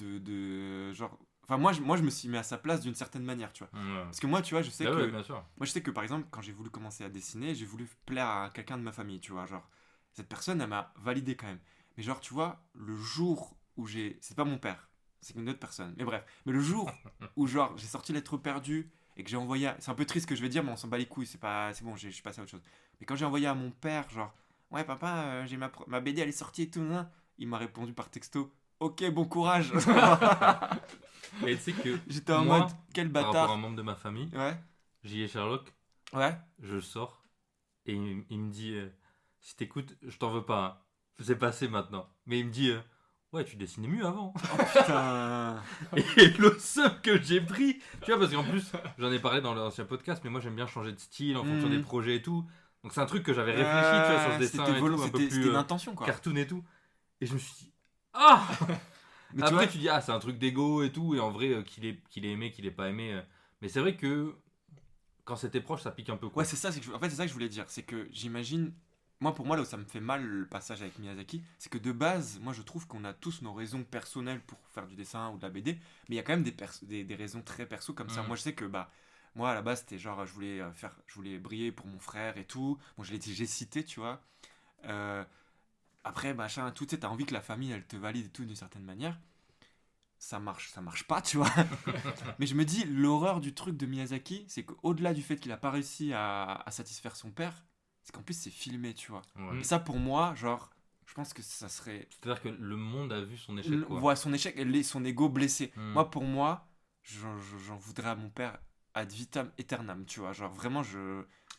genre. Enfin, moi, je me suis mis à sa place d'une certaine manière, tu vois. Ouais. Parce que moi, tu vois, je sais que. Ouais, bien sûr. Moi, je sais que par exemple, quand j'ai voulu commencer à dessiner, j'ai voulu plaire à quelqu'un de ma famille, tu vois. Genre, cette personne, elle m'a validé quand même. Mais genre, tu vois, le jour où j'ai. C'est pas mon père, c'est une autre personne. Mais bref. Mais le jour où, genre, j'ai sorti Lettre perdue et que j'ai envoyé. C'est un peu triste ce que je vais dire, mais on s'en bat les couilles, c'est bon, je suis passé à autre chose. Mais quand j'ai envoyé à mon père, genre, ouais, papa, j'ai ma BD, elle est sortie et tout, hein, il m'a répondu par texto, ok, bon courage. Et tu sais que. J'étais en moi, mode, quel par rapport à un bâtard. membre de ma famille, Ouais, J.J. Sherlock, ouais. je le sors et il me dit si t'écoutes, je t'en veux pas, hein. C'est passé maintenant. Mais il me dit ouais, tu dessinais mieux avant. Putain. Et le seum que j'ai pris, tu vois, parce qu'en plus, j'en ai parlé dans l'ancien podcast, mais moi j'aime bien changer de style en fonction des projets et tout. Donc c'est un truc que j'avais réfléchi, tu vois, sur ce dessin et tout, un peu C'était plus une intention, quoi. cartoon et tout. Et je me suis dit ah. Mais Après vois, tu dis c'est un truc d'ego et tout, et en vrai qu'il ait aimé, qu'il ait pas aimé. Mais c'est vrai que quand c'était proche, ça pique un peu, quoi. ouais, c'est ça, en fait, c'est ça que je voulais dire. C'est que j'imagine. Moi, pour moi, là où ça me fait mal le passage avec Miyazaki, c'est que de base, moi je trouve qu'on a tous nos raisons personnelles pour faire du dessin ou de la BD, mais il y a quand même des raisons très perso comme ça. Moi, je sais que, bah, moi à la base, c'était genre, je voulais briller pour mon frère et tout. Bon, j'ai cité, tu vois. Après, machin, tout, tu sais, t'as envie que la famille, elle te valide et tout d'une certaine manière. Ça marche pas, tu vois. Mais je me dis, l'horreur du truc de Miyazaki, c'est qu'au-delà du fait qu'il a pas réussi à satisfaire son père, c'est qu'en plus c'est filmé, tu vois. Ouais. Et ça, pour moi, genre, je pense que ça serait. C'est-à-dire que le monde a vu son échec, quoi. Voit son échec et son ego blessé. Moi, pour moi, j'en voudrais à mon père ad vitam aeternam, tu vois. Genre, vraiment,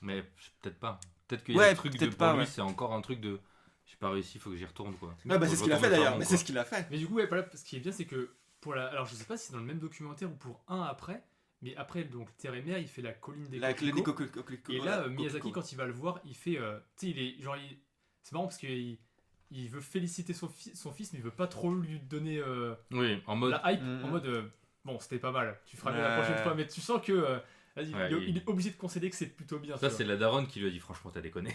Mais peut-être pas. Peut-être qu'il y a un truc de. peut-être Pour pas, lui, ouais. c'est encore un truc de. J'ai pas réussi, faut que j'y retourne, quoi. Ouais, bah, c'est Faut ce que qu'il a je fait retourne d'ailleurs. au Mais charbon, c'est ce qu'il a fait. Mais du coup, ouais, voilà, ce qui est bien, c'est que alors je sais pas si c'est dans le même documentaire ou pour un après, mais après, donc Terre et Mer, il fait la colline des coquelicots. Et là, Miyazaki, quand il va le voir, il fait. Tu sais, il est. Genre, c'est marrant parce qu'il veut féliciter son fils, mais il veut pas trop lui donner Oui, en mode. la hype. En mode. Bon, c'était pas mal, tu feras mieux la prochaine fois, mais tu sens que. Vas-y, il est obligé de concéder que c'est plutôt bien. Ça, c'est la daronne qui lui a dit franchement, t'as déconné.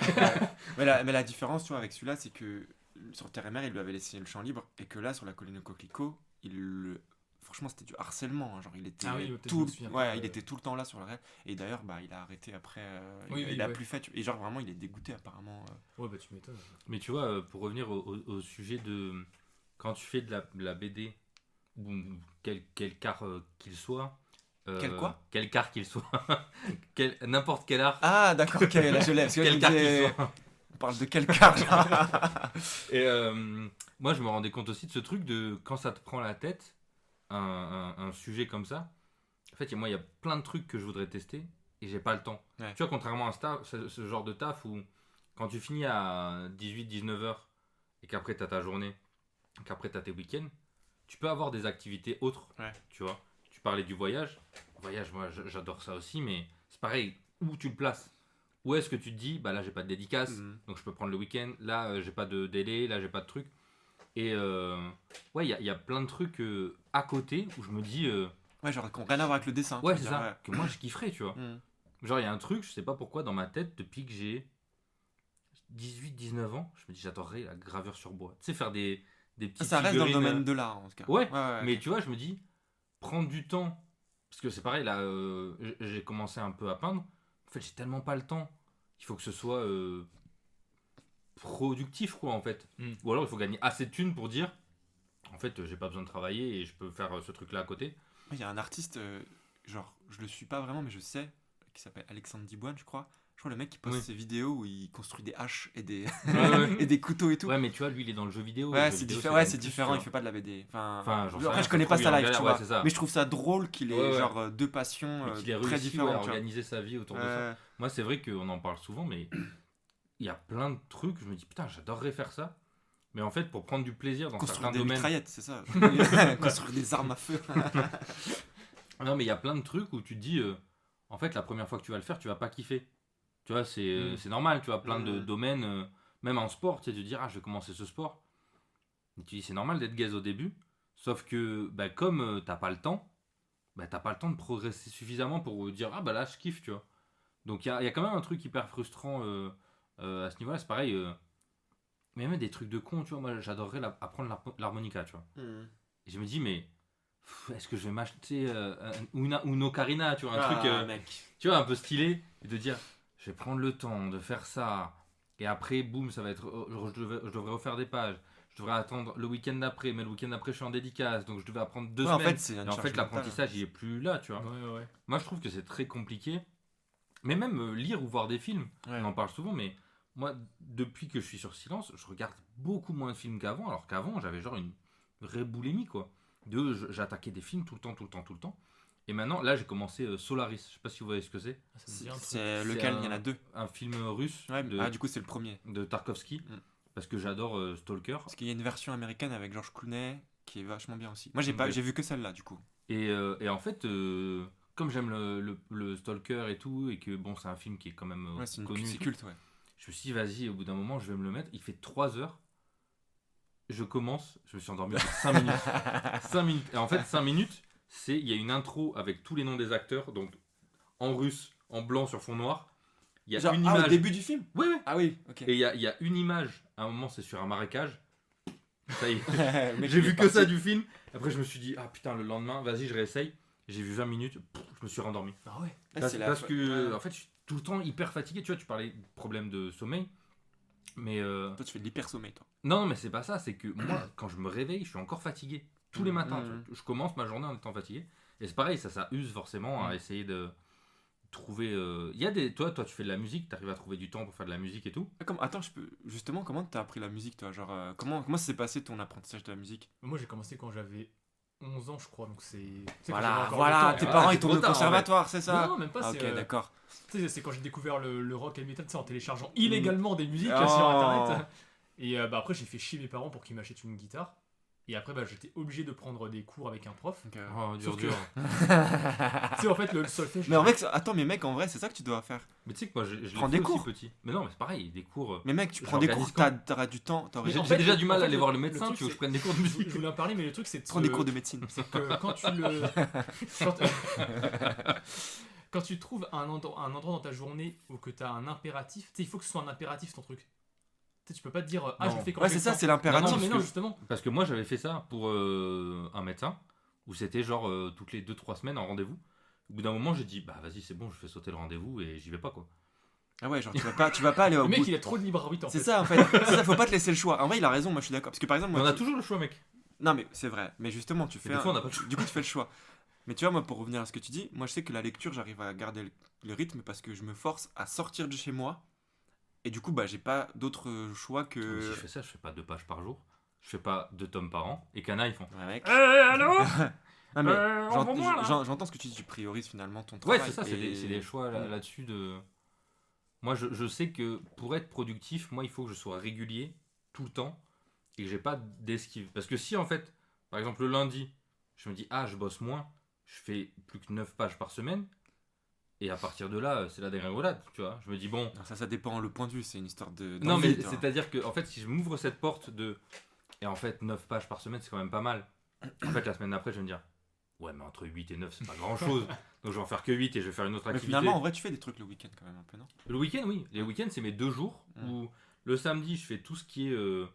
mais la différence, tu vois, avec celui-là, c'est que sur Terre et Mer, il lui avait laissé le champ libre, et que là, sur la colline au coquelicot, il le franchement, c'était du harcèlement. Hein. Genre, il était il était tout le temps là sur le réel. Et d'ailleurs, il a arrêté après. Il a plus fait. Et genre, vraiment, il est dégoûté apparemment. Ouais, tu m'étonnes. Mais tu vois, pour revenir au sujet de quand tu fais de la BD ou quel quart qu'il soit. Quel quart qu'il soit. N'importe quel art. Ah, d'accord, ok, là je lève. Quel quart qu'il soit. On parle de quel quart. Et moi, je me rendais compte aussi de ce truc de quand ça te prend la tête, un sujet comme ça. En fait, moi, il y a plein de trucs que je voudrais tester et j'ai pas le temps. Ouais. Tu vois, contrairement à ce genre de taf où quand tu finis à 18-19 heures et qu'après tu as ta journée, qu'après tu as tes week-ends, tu peux avoir des activités autres. Ouais. Tu vois, tu parlais du voyage. Voyage, moi, j'adore ça aussi, mais c'est pareil, où tu le places. Où est-ce que tu te dis, là j'ai pas de dédicace, donc je peux prendre le week-end, là j'ai pas de délai, là j'ai pas de truc. Et il y a plein de trucs à côté où je me dis. Ouais, genre qui n'ont rien à voir avec le dessin. Ouais, c'est ça, ouais. Que moi je kifferais, tu vois. Mm. Genre il y a un truc, je sais pas pourquoi, dans ma tête, depuis que j'ai 18-19 ans, je me dis j'adorerais la gravure sur bois. Tu sais, faire des petites ça reste dans le domaine de l'art en tout cas. Ouais, mais tu vois, je me dis, prendre du temps, parce que c'est pareil, là j'ai commencé un peu à peindre. En fait, j'ai tellement pas le temps. Il faut que ce soit productif, quoi, en fait. Ou alors, il faut gagner assez de thunes pour dire, en fait, j'ai pas besoin de travailler et je peux faire ce truc-là à côté. Il y a un artiste, genre, je le suis pas vraiment, mais je sais, qui s'appelle Alexandre Diboine, je crois. Je crois le mec qui poste ses vidéos où il construit des haches et des, et des couteaux et tout. Ouais, mais tu vois, lui, il est dans le jeu vidéo. Ouais, c'est différent, il fait pas de la BD. Après, je connais pas sa live, tu vois. Ça. Mais je trouve ça drôle qu'il ait genre deux passions très différentes. À organiser sa vie autour de ça. Moi, c'est vrai qu'on en parle souvent, mais il y a plein de trucs. Je me dis, putain, j'adorerais faire ça. Mais en fait, pour prendre du plaisir dans certains domaines. Construire des mitraillettes, c'est ça. Construire des armes à feu. Non, mais il y a plein de trucs où tu te dis, en fait, la première fois que tu vas le faire, tu vas pas kiffer. Tu vois, c'est normal, tu vois, plein de domaines, même en sport, tu sais, de dire, je vais commencer ce sport. Et tu dis, c'est normal d'être gaze au début, sauf que, comme t'as pas le temps, t'as pas le temps de progresser suffisamment pour dire, là, je kiffe, tu vois. Donc, il y a quand même un truc hyper frustrant à ce niveau-là, c'est pareil, mais même des trucs de con, tu vois, moi, j'adorerais apprendre l'harmonica, tu vois. Et je me dis, mais, est-ce que je vais m'acheter une ocarina, tu vois, un truc, mec. Tu vois, un peu stylé, et de dire... Je vais prendre le temps de faire ça. Et après, boum, ça va être. Je devrais refaire des pages. Je devrais attendre le week-end d'après. Mais le week-end d'après, je suis en dédicace. Donc je devais apprendre 2 semaines. En fait, l'apprentissage, il est plus là, tu vois. Ouais. Moi, je trouve que c'est très compliqué. Mais même lire ou voir des films, on en parle souvent. Mais moi, depuis que je suis sur Silence, je regarde beaucoup moins de films qu'avant. Alors qu'avant, j'avais genre une vraie boulimie, quoi. J'attaquais des films tout le temps. Et maintenant, là, j'ai commencé Solaris. Je sais pas si vous voyez ce que c'est. C'est lequel? Il y en a 2. Un film russe. Du coup, c'est le premier. De Tarkovsky. Parce que j'adore Stalker. Parce qu'il y a une version américaine avec George Clooney qui est vachement bien aussi. Moi, j'ai vu que celle-là, du coup. Et en fait, comme j'aime le Stalker et tout, et que bon, c'est un film qui est quand même connu. C'est culte, ouais. Je me suis dit, vas-y, au bout d'un moment, je vais me le mettre. Il fait 3 heures. Je commence. Je me suis endormi pour 5 minutes. 5 minutes. Et en fait, 5 minutes. Il y a une intro avec tous les noms des acteurs, donc en russe, en blanc sur fond noir. Il y a une image. Au début du film? Oui. Ah oui, ok. Et il y a une image, à un moment c'est sur un marécage. Ça y est, j'ai vu que ça du film. Après je me suis dit, putain, le lendemain, vas-y, je réessaye. J'ai vu 20 minutes, je me suis rendormi. Ah ouais. Parce que, en fait, je suis tout le temps hyper fatigué. Tu vois, tu parlais de problème de sommeil. Mais. Toi, tu fais de l'hyper-sommeil, toi. Non, mais c'est pas ça, c'est que moi, quand je me réveille, je suis encore fatigué. Tous les matins, je commence ma journée en étant fatigué. Et c'est pareil, ça use forcément à essayer de trouver. Il y a des. Toi, tu fais de la musique, tu arrives à trouver du temps pour faire de la musique et tout. Attends, justement, comment t'as appris la musique, toi? Genre, comment ça s'est passé ton apprentissage de la musique? Moi, j'ai commencé quand j'avais 11 ans, je crois. Donc c'est. Voilà, tes parents ils t'ont au conservatoire, c'est ça? Non, même pas. Ok, d'accord. Tu sais, c'est quand j'ai découvert le rock et le metal, en téléchargeant illégalement des musiques sur internet. Et après, j'ai fait chier mes parents pour qu'ils m'achètent une guitare. Et après, j'étais obligé de prendre des cours avec un prof. Dur. Tu sais, en fait, le solfège. Mais en vrai, mec, en vrai, c'est ça que tu dois faire. Mais tu sais que moi, je prends des cours. Petit. Mais non, mais c'est pareil, des cours. Mais mec, tu prends des cours, t'auras du temps. J'ai déjà du mal à aller voir le médecin, tu veux que je prenne des cours de musique? Je voulais en parler, mais le truc, c'est de prendre des cours de médecine. C'est que quand tu quand tu trouves un endroit dans ta journée où que tu as un impératif, tu sais, il faut que ce soit un impératif ton truc. Tu peux pas te dire je le fais quand c'est ça, c'est l'impératif. Non, mais non, justement. Parce que moi j'avais fait ça pour un médecin où c'était genre toutes les 2-3 semaines en rendez-vous. Au bout d'un moment, j'ai dit, bah vas-y, c'est bon, je fais sauter le rendez-vous et j'y vais pas, quoi. Ah ouais, genre tu vas pas aller au Le bout. mec, il a trop de libre arbitre en fait. C'est ça en fait. C'est ça, faut pas te laisser le choix. En vrai, il a raison, moi je suis d'accord. Parce que par exemple, Mais moi, on a toujours le choix, mec. non mais c'est vrai. Mais justement, tu fais. des fois, on n'a pas le choix. Du coup, tu fais le choix. Mais tu vois, moi, pour revenir à ce que tu dis, moi je sais que la lecture, j'arrive à garder le rythme parce que je me force à sortir de chez moi. Et du coup, bah, j'ai pas d'autre choix Mais que. si je fais ça, je fais pas 2 pages par jour. Je fais pas 2 tomes par an. Et Cana, ils font. Ouais, mec. Allô. Ah, mais envoie-moi, là. j'entends ce que tu dis, tu priorises finalement ton travail. Ouais, c'est ça, c'est et- des choix là-dessus de. Moi, je sais que pour être productif, moi, il faut que je sois régulier tout le temps et que j'ai pas d'esquive. Parce que si, en fait, par exemple, le lundi, je me dis, ah, je bosse moins, je fais plus que 9 pages par semaine, et à partir de là, c'est la dégringolade, tu vois. Je me dis, bon. Non, ça dépend le point de vue, c'est une histoire de. Non, d'envie, mais tu vois. c'est-à-dire que, en fait, si je m'ouvre cette porte de. Et en fait, 9 pages par semaine, c'est quand même pas mal. En fait, la semaine d'après, je vais me dire, ouais, mais entre 8 et 9, c'est pas grand-chose. Donc, je vais en faire que 8 et je vais faire une autre Mais activité. finalement, en vrai, tu fais des trucs le week-end quand même un peu, non? Le week-end, oui. Les week-ends, c'est mes 2 jours où le samedi, je fais tout ce qui est. Je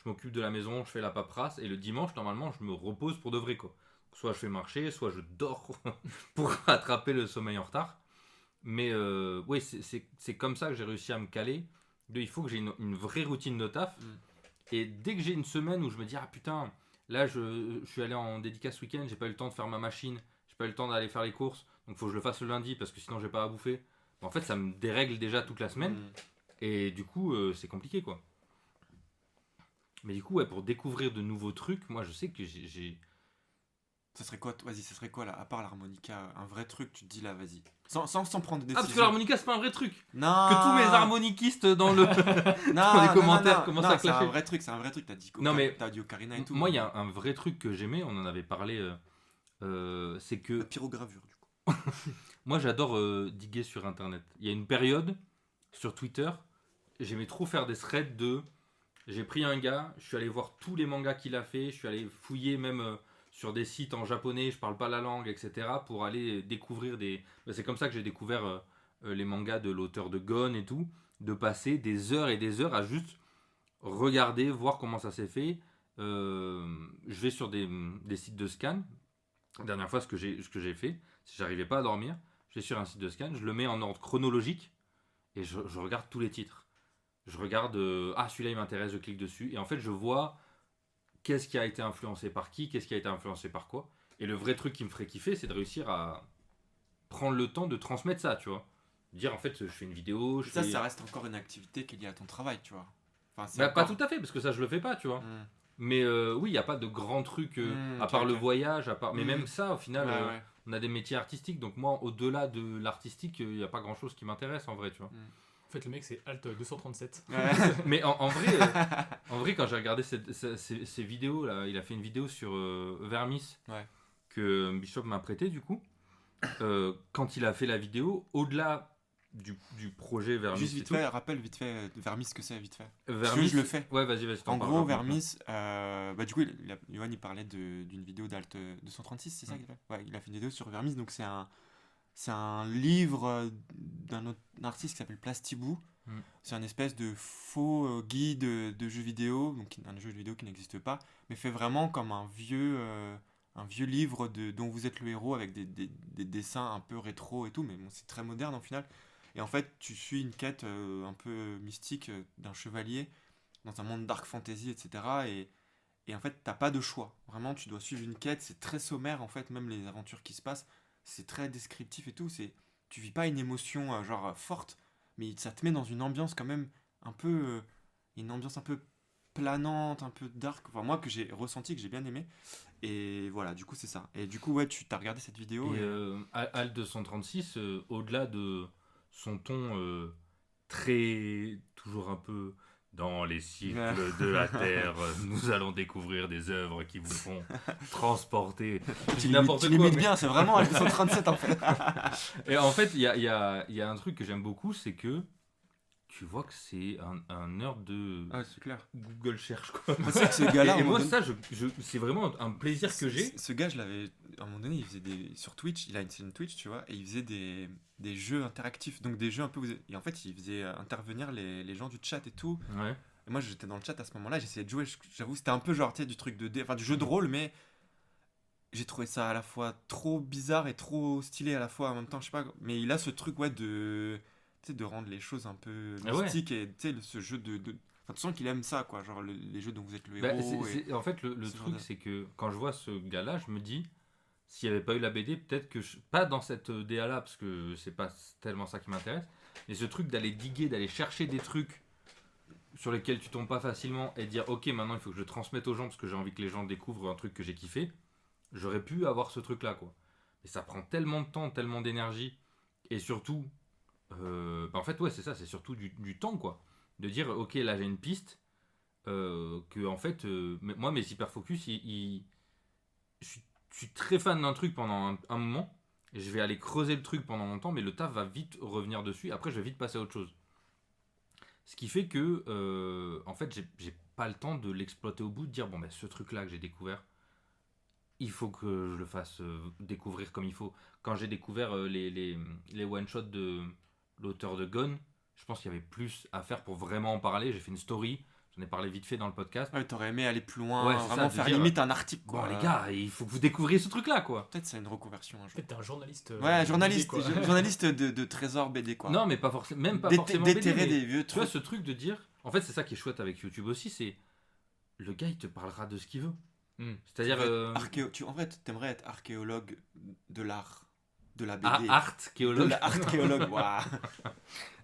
m'occupe de la maison, je fais la paperasse. Et le dimanche, normalement, je me repose pour de vrai, quoi. Soit je fais marcher, soit je dors pour rattraper le sommeil en retard. Mais oui, c'est comme ça que j'ai réussi à me caler. Il faut que j'ai une vraie routine de taf. Et dès que j'ai une semaine où je me dis, ah putain, là, je suis allé en dédicace ce week-end, j'ai pas eu le temps de faire ma machine, j'ai pas eu le temps d'aller faire les courses. Donc il faut que je le fasse le lundi parce que sinon j'ai pas à bouffer. En fait, ça me dérègle déjà toute la semaine. Et du coup, c'est compliqué, quoi. Mais du coup, ouais, pour découvrir de nouveaux trucs, moi, je sais que j'ai... Ça serait quoi, vas-y, ça serait quoi là, à part l'harmonica, un vrai truc, tu te dis là, vas-y. Sans prendre de décision. Ah, parce que l'harmonica, c'est pas un vrai truc. Non. Que tous mes harmoniquistes dans le... dans les commentaires commencent à c'est un clasher. vrai truc, t'as dit Non, mais t'as dit Ocarina et tout. Moi, il y a un vrai truc que j'aimais, on en avait parlé, c'est que... La pyrogravure, du coup. Moi, j'adore diguer sur Internet. Il y a une période, sur Twitter, j'aimais trop faire des threads de... J'ai pris un gars, je suis allé voir tous les mangas qu'il a fait, je suis allé fouiller même sur des sites en japonais, je parle pas la langue, etc. pour aller découvrir des... C'est comme ça que j'ai découvert les mangas de l'auteur de Gon et tout, de passer des heures et des heures à juste regarder, voir comment ça s'est fait. Je vais sur des sites de scan. La dernière fois, ce que j'ai fait, si j'arrivais pas à dormir, je vais sur un site de scan, je le mets en ordre chronologique et je regarde tous les titres. Je regarde, celui-là il m'intéresse, je clique dessus. Et en fait, je vois qu'est-ce qui a été influencé par qui, qu'est-ce qui a été influencé par quoi. Et le vrai truc qui me ferait kiffer, c'est de réussir à prendre le temps de transmettre ça, tu vois. Dire en fait, je fais une vidéo. Ça reste encore une activité qui est liée à ton travail, tu vois. Enfin, Bah, pas tout à fait, parce que ça, je le fais pas, tu vois. Mais oui, il n'y a pas de grands trucs, à part le voyage, mais même ça, au final, ouais. on a des métiers artistiques. Donc moi, au-delà de l'artistique, il n'y a pas grand-chose qui m'intéresse en vrai, tu vois. En fait, le mec, c'est Alt 237. Ouais. Mais en vrai, quand j'ai regardé ces vidéos, là, il a fait une vidéo sur Vermis que Bishop m'a prêté, du coup. Quand il a fait la vidéo, au-delà du projet Vermis. Juste vite fait, rappelle vite fait Vermis ce que c'est, vite fait. Vermis, parce que je le fais. Ouais, vas-y. En gros, Vermis, du coup, Yoann il parlait d'une vidéo d'Alt 236, c'est ça qu'il a fait. Ouais, il a fait une vidéo sur Vermis, donc c'est un livre d'un autre artiste qui s'appelle Plastibou. C'est un espèce de faux guide de jeux vidéo, donc un jeu vidéo qui n'existe pas, mais fait vraiment comme un vieux livre dont vous êtes le héros avec des dessins un peu rétro et tout, mais bon, c'est très moderne en final. Et en fait, tu suis une quête un peu mystique d'un chevalier dans un monde dark fantasy, etc. Et en fait, t'as pas de choix. Vraiment, tu dois suivre une quête, c'est très sommaire en fait, même les aventures qui se passent, c'est très descriptif et tout. Tu vis pas une émotion forte, mais ça te met dans une ambiance quand même un peu... une ambiance un peu planante, un peu dark, enfin moi que j'ai ressenti, que j'ai bien aimé. Et voilà, du coup c'est ça. Et du coup ouais, tu t'as regardé cette vidéo. Et Alt 236, au-delà de son ton très... toujours un peu... Dans les cycles de la Terre, nous allons découvrir des œuvres qui vous font transporter. Tu l'imites bien, c'est vraiment Alt 237 en fait. Et en fait, il y a un truc que j'aime beaucoup, c'est que tu vois que c'est un nerd de c'est clair. Google cherche, quoi. C'est que ce gars-là, et moi, ça, c'est vraiment un plaisir que j'ai. Ce gars, je l'avais... À un moment donné, il faisait sur Twitch, il a une chaîne Twitch, tu vois, et il faisait des jeux interactifs, donc des jeux un peu... Et en fait, il faisait intervenir les gens du chat et tout. Ouais. Et moi, j'étais dans le chat à ce moment-là, j'essayais de jouer, j'avoue, c'était un peu genre, tu sais, du truc enfin, du jeu de rôle, mais... j'ai trouvé ça à la fois trop bizarre et trop stylé à la fois en même temps, je sais pas. Mais il a ce truc, ouais, de rendre les choses un peu mystiques et tu sais, ce jeu de... Enfin, tu sens qu'il aime ça, quoi, genre les jeux dont vous êtes le héros. En fait, le truc, c'est que quand je vois ce gars-là, je me dis, s'il n'y avait pas eu la BD, peut-être que... Pas dans cette DA-là, parce que c'est pas tellement ça qui m'intéresse, mais ce truc d'aller diguer, d'aller chercher des trucs sur lesquels tu tombes pas facilement et dire, ok, maintenant il faut que je le transmette aux gens parce que j'ai envie que les gens découvrent un truc que j'ai kiffé, j'aurais pu avoir ce truc-là, quoi. Mais ça prend tellement de temps, tellement d'énergie, et surtout... en fait, ouais, c'est ça, c'est surtout du temps, quoi. De dire, ok, là j'ai une piste, que en fait, moi mes hyperfocus, je suis très fan d'un truc pendant un moment, et je vais aller creuser le truc pendant longtemps, mais le taf va vite revenir dessus, après je vais vite passer à autre chose. Ce qui fait que, en fait, j'ai pas le temps de l'exploiter au bout, de dire, bon, ben ce truc-là que j'ai découvert, il faut que je le fasse découvrir comme il faut. Quand j'ai découvert les one-shots de l'auteur de Gone, je pense qu'il y avait plus à faire pour vraiment en parler. J'ai fait une story, j'en ai parlé vite fait dans le podcast. Ouais, t'aurais aimé aller plus loin, ouais, vraiment ça, faire dire, limite un article, quoi. Bon, les gars, il faut que vous découvriez ce truc-là, quoi. Peut-être c'est une reconversion un jour. Peut-être t'es un journaliste. Ouais, journaliste, BD, quoi. journaliste de trésors BD, quoi. Non, mais pas forcément, même pas forcément déterrer BD, des vieux tu vois, trucs. ce truc de dire... En fait, c'est ça qui est chouette avec YouTube aussi, c'est... Le gars, il te parlera de ce qu'il veut. C'est-à-dire... En fait, t'aimerais être archéologue de l'art. De la BD. Archéologue. Archéologue, waouh.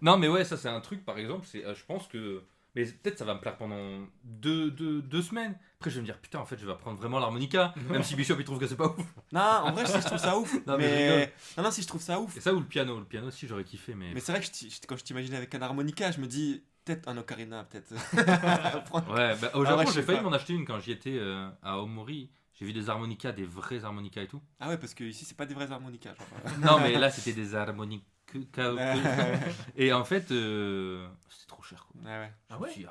Non, mais ouais, ça c'est un truc, par exemple, je pense que... Mais peut-être ça va me plaire pendant deux semaines. Après, je vais me dire, putain, en fait, je vais apprendre vraiment l'harmonica, même si Bishop, il trouve que c'est pas ouf. Non, en vrai, si je trouve ça ouf. Non, non, si je trouve ça ouf. Et ça ou le piano. Le piano aussi, j'aurais kiffé, mais... Mais c'est vrai que quand je t'imagine avec un harmonica, je me dis, peut-être un ocarina, peut-être. Ouais, bah, au Japon, ouais, j'ai failli m'en acheter une quand j'y étais à Omori. J'ai vu des harmonicas, des vrais harmonicas et tout. Ah ouais, parce que ici, c'est pas des vrais harmonicas. Genre. Non, mais là, c'était des harmonicas. Et en fait, c'était trop cher, quoi. Ah ouais. Ah ouais.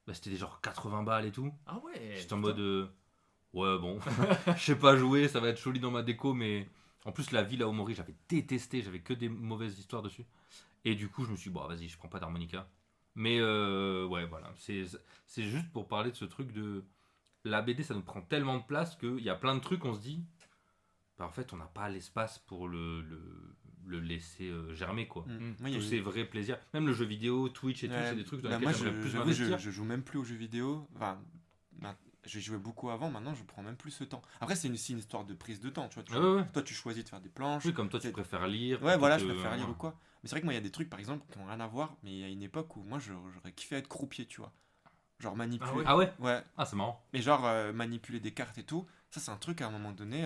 Bah, c'était des genre 80 balles et tout. Ah ouais. J'étais en mode ouais, bon, je sais pas jouer, ça va être joli dans ma déco, mais en plus la ville à Omori, j'avais détesté, j'avais que des mauvaises histoires dessus. Et du coup, je me suis dit, bon, vas-y, je prends pas d'harmonica. Mais ouais, voilà, c'est juste pour parler de ce truc de la BD, ça nous prend tellement de place qu'il y a plein de trucs, on se dit, bah, en fait, on n'a pas l'espace pour le laisser germer, quoi. Tous ces vrais plaisirs, même le jeu vidéo, Twitch et tout, c'est des trucs dans lesquels j'aimerais plus m'investir. Je joue même plus aux jeux vidéo. Enfin, je jouais beaucoup avant, maintenant je prends même plus ce temps. Après, c'est une histoire de prise de temps, tu vois. Ouais. Toi, tu choisis de faire des planches. Oui, comme toi, tu préfères lire. Ouais, voilà, je préfère lire ou quoi. Mais c'est vrai que moi, il y a des trucs, par exemple, qui n'ont rien à voir, mais il y a une époque où moi, j'aurais kiffé être croupier, tu vois. Genre manipuler. Ah ouais. Ouais. Ah, c'est marrant. Mais genre manipuler des cartes et tout, ça, c'est un truc à un moment donné.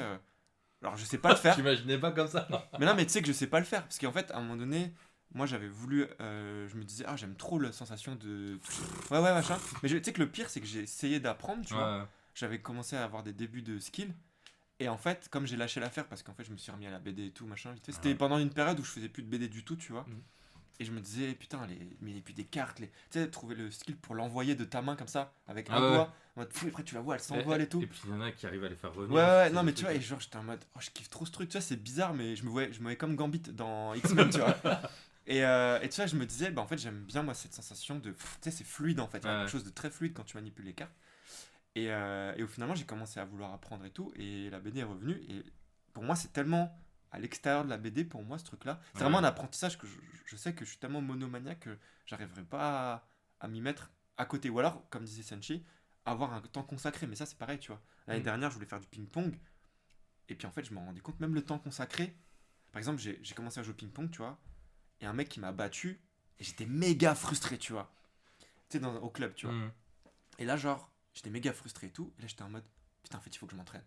Alors, je sais pas le faire. T'imaginais pas comme ça. Mais non, mais tu sais que je sais pas le faire. Parce qu'en fait, à un moment donné, moi, j'avais voulu. Je me disais, j'aime trop la sensation de. Ouais, machin. Mais tu sais que le pire, c'est que j'ai essayé d'apprendre, tu vois. J'avais commencé à avoir des débuts de skill. Et en fait, comme j'ai lâché l'affaire, parce qu'en fait, je me suis remis à la BD et tout, machin. C'était pendant une période où je faisais plus de BD du tout, tu vois. Et je me disais, putain, mais puis des cartes, tu sais, trouver le skill pour l'envoyer de ta main comme ça, avec un doigt. En mode, après, tu la vois, elle s'envole et tout. Et puis il y en a qui arrivent à les faire revenir. Ouais, non, mais tu vois, et genre, j'étais en mode, je kiffe trop ce truc, tu vois, c'est bizarre, mais je me voyais comme Gambit dans X-Men, tu vois. Et tu vois, je me disais, bah en fait, j'aime bien, moi, cette sensation de. Tu sais, c'est fluide en fait, il y a quelque chose de très fluide quand tu manipules les cartes. Et au finalement, j'ai commencé à vouloir apprendre et tout, et la BD est revenue, et pour moi, c'est tellement. À l'extérieur de la BD, pour moi, ce truc-là, c'est vraiment un apprentissage que je sais que je suis tellement monomaniaque que j'arriverai pas à m'y mettre à côté. Ou alors, comme disait Senshi, avoir un temps consacré. Mais ça, c'est pareil, tu vois. L'année dernière, je voulais faire du ping-pong. Et puis, en fait, je me rendais compte, même le temps consacré. Par exemple, j'ai commencé à jouer au ping-pong, tu vois. Et un mec qui m'a battu. Et j'étais méga frustré, tu vois. Tu sais, au club, tu vois. Et là, genre, j'étais méga frustré et tout. Et là, j'étais en mode, putain, en fait, il faut que je m'entraîne.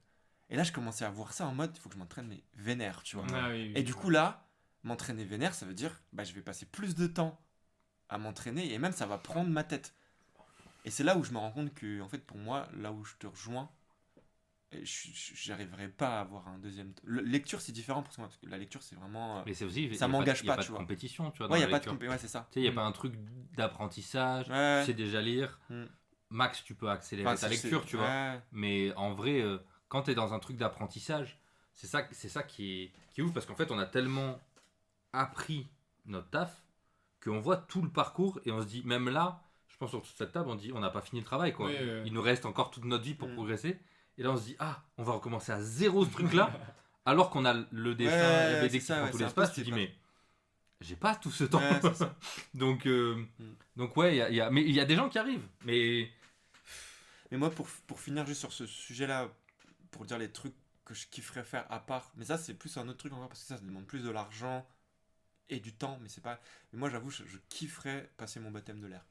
Et là, je commençais à voir ça en mode, il faut que je m'entraîne, mais vénère, tu vois. Et du coup, là, m'entraîner vénère, ça veut dire, bah, je vais passer plus de temps à m'entraîner et même ça va prendre ma tête. Et c'est là où je me rends compte que, en fait, pour moi, là où je te rejoins, j'arriverai pas à avoir un deuxième. Lecture, c'est différent pour moi, parce que la lecture, c'est vraiment. Mais c'est aussi, ça m'engage pas, Il n'y a pas tu vois. de compétition, tu vois. Ouais, il n'y a pas de compétition, ouais, c'est ça. Tu sais, il n'y a pas un truc d'apprentissage, tu sais déjà lire. Max, tu peux accélérer ta lecture, tu vois. Mais en vrai. Quand tu es dans un truc d'apprentissage, c'est ça qui est ouf, parce qu'en fait, on a tellement appris notre taf qu'on voit tout le parcours et on se dit, même là, je pense sur toute cette table, on dit, on n'a pas fini le travail, quoi. Il nous reste encore toute notre vie pour progresser. Et là, on se dit, on va recommencer à zéro ce truc-là, alors qu'on a le dessin, la BD qui prend tout l'espace. Tu dis, mais j'ai pas tout ce temps. Ouais, c'est ça. donc ouais, mais il y a des gens qui arrivent. Mais moi, pour finir juste sur ce sujet-là, pour dire les trucs que je kifferais faire à part, mais ça, c'est plus un autre truc encore, parce que ça demande plus de l'argent et du temps, mais c'est pas... Mais moi, j'avoue, je kifferais passer mon baptême de l'air.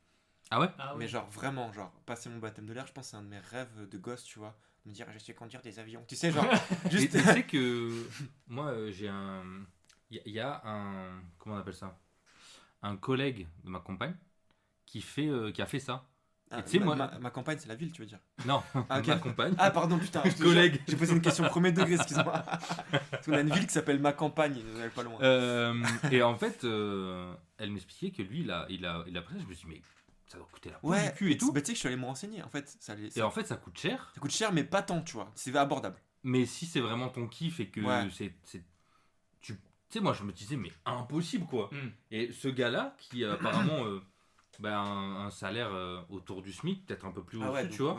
Ah ouais? Mais genre, vraiment, genre, passer mon baptême de l'air, je pense que c'est un de mes rêves de gosse, tu vois. Me dire, je sais conduire des avions. Tu sais, genre, juste... Tu sais que moi, j'ai un... Il y a un... Comment on appelle ça? Un collègue de ma compagne qui a fait ça. Ah, tu sais, moi... ma compagne, c'est la ville, tu veux dire? Non, Ah, ok. ma compagne. Ah, pardon, putain. Collègue. J'ai posé une question premier degré, excuse-moi. Parce qu'on a une ville qui s'appelle Ma Campagne, pas loin. Et en fait, elle m'expliquait que lui, il a pris ça. Je me suis dit, mais ça doit coûter la peau du cul et tout. Bah, tu sais que je suis allé me renseigner, en fait. Et en fait, ça coûte cher. Ça coûte cher, mais pas tant, tu vois. C'est abordable. Mais si c'est vraiment ton kiff et que tu sais, moi, je me disais, mais impossible, quoi. Et ce gars-là, qui a apparemment un salaire autour du SMIC, peut-être un peu plus au-dessus, tu vois.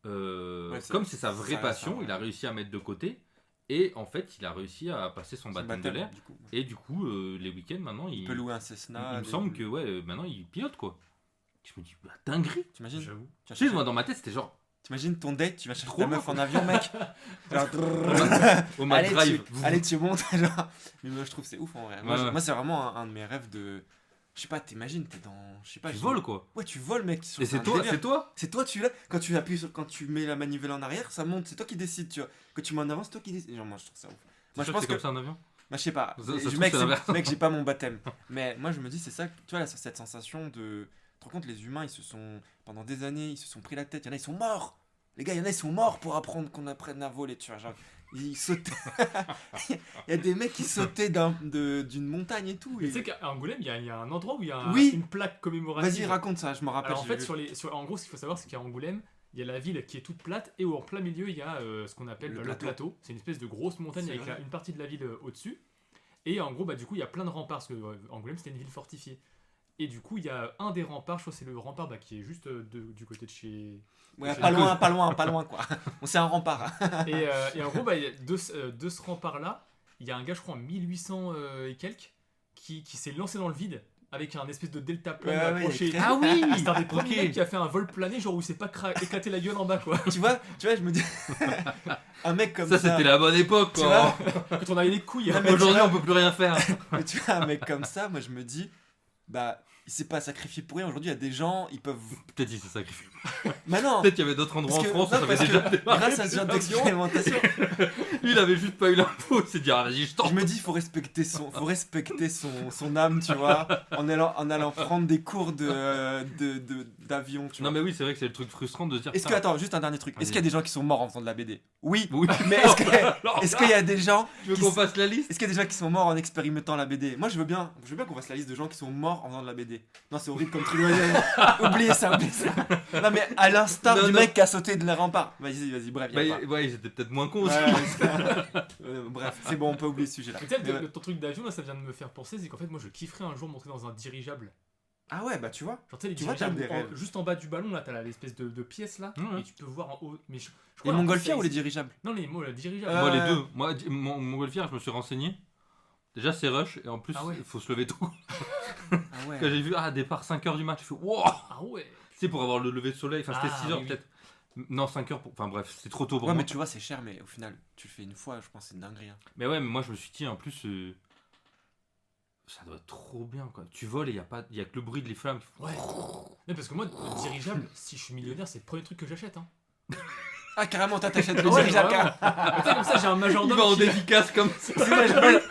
Comme c'est sa vraie passion, il a réussi à mettre de côté. Et en fait, il a réussi à passer son baptême de l'air. Et du coup, les week-ends, maintenant, il peut louer un Cessna. Il me semble que, maintenant, il pilote, quoi. Je me dis, dinguerie. T'imagines? J'avoue. Tu sais, moi, dans ma tête, c'était genre... T'imagines ton date, tu vas chercher ta meuf en avion, mec. Genre, au Mac Drive. Allez, tu montes. Genre. Mais moi, je trouve que c'est ouf en vrai. Moi, c'est vraiment un de mes rêves de. Je sais pas, t'imagines, t'es dans. Je sais pas. Tu voles, quoi. Ouais, tu voles, mec. Et c'est toi? C'est toi, tu l'as. Quand tu appuies quand tu mets la manivelle en arrière, ça monte. C'est toi qui décides, tu vois. Quand tu mets en avant, c'est toi qui décides. Genre, moi, je trouve ça ouf. Moi, je pense que c'est comme ça un avion. Bah, je sais pas. Mec, j'ai pas mon baptême. Mais moi, je me dis, c'est ça. Tu vois, là, cette sensation de. Tu te rends compte, les humains, pendant des années, ils se sont pris la tête. Il y en a, ils sont morts. Les gars, il y en a, ils sont morts pour apprendre qu'on apprenne à voler, tu vois. Genre, ils sautaient. Il y a des mecs qui sautaient d'une montagne et tout. Tu sais qu'à Angoulême, il y a un endroit où il y a une plaque commémorative. Vas-y, raconte ça, je me rappelle. Alors, en fait, en gros, ce qu'il faut savoir, c'est qu'à Angoulême, il y a la ville qui est toute plate et où en plein milieu, il y a ce qu'on appelle le plateau. C'est une espèce de grosse montagne avec une partie de la ville au-dessus. Et en gros, du coup, il y a plein de remparts parce que Angoulême, c'était une ville fortifiée. Et du coup, il y a un des remparts, je crois que c'est le rempart qui est juste du côté de chez... Ouais, pas loin, quoi. On sait un rempart. Et en gros, de ce rempart-là, il y a un gars, je crois, en 1800 et quelques, qui s'est lancé dans le vide avec un espèce de deltaplane accroché. Ah oui. C'est un des premiers mecs qui a fait un vol plané, genre où il s'est pas éclaté la gueule en bas, quoi. tu vois, je me dis... un mec comme ça... Ça, c'était la bonne époque, quoi. Tu vois quand on avait les couilles. Aujourd'hui, on peut plus rien faire. Mais tu vois, un mec comme ça, moi, je me dis... il s'est pas sacrifié pour rien. Aujourd'hui, il y a des gens, ils peuvent... Peut-être il s'est sacrifié. Mais non. Peut-être qu'il y avait d'autres endroits en France où ça avait déjà démarré. Grâce à ce genre d'expérimentation. Lui, il avait juste pas eu l'info. Il s'est dit, vas-y, je tente. Je me dis, faut respecter son âme, tu vois, en allant prendre des cours d'avion, tu vois. Non, mais oui, c'est vrai que c'est le truc frustrant de se dire... Attends, juste un dernier truc. Est-ce qu'il y a des gens qui sont morts en faisant de la BD? Oui. Oui. Mais est-ce qu'il y a des gens... Tu veux qu'on fasse la liste? Est-ce qu'il y a des gens qui sont morts en expérimentant la BD? Moi, je veux bien qu'on fasse la liste de gens qui sont morts en faisant de la BD. Non, c'est horrible comme truc. Oubliez ça. Non, mais à l'instar du mec qui a sauté de la rempart. Vas-y, bref. Ouais, ils étaient peut-être moins cons aussi. Bref, c'est bon, on peut oublier ce sujet-là. Peut-être ton truc d'avion, là, ça vient de me faire penser, c'est qu'en fait, moi, je kifferais un jour monter dans un dirigeable. Ah ouais, bah tu vois. Genre, tu sais, les dirigeables, juste en bas du ballon, là, t'as l'espèce de pièce là, et tu peux voir en haut. Mais je les montgolfières ou les dirigeables? Non, les dirigeables. Moi, les deux. Moi, mon montgolfière, je me suis renseigné. Déjà, c'est rush, et en plus, il faut se lever tôt. Ah ouais. Quand j'ai vu, départ 5h du match, je fais wow. Ah ouais. Tu sais, pour avoir le lever de soleil, enfin, c'était 6h peut-être. Non, 5h, enfin bref, c'est trop tôt pour moi. Ouais, mais tu vois, c'est cher, mais au final, tu le fais une fois, je pense que c'est une dinguerie. Hein. Mais ouais, mais moi, je me suis dit, en plus. Ça doit être trop bien, quoi. Tu voles et il y a que le bruit de les flammes. Ouais. Mais parce que moi, le dirigeable, si je suis millionnaire, c'est le premier truc que j'achète. Hein. Ah, carrément, t'achètes le dirigeable. Comme ça, j'ai un majordome. Il va en dédicace comme ça.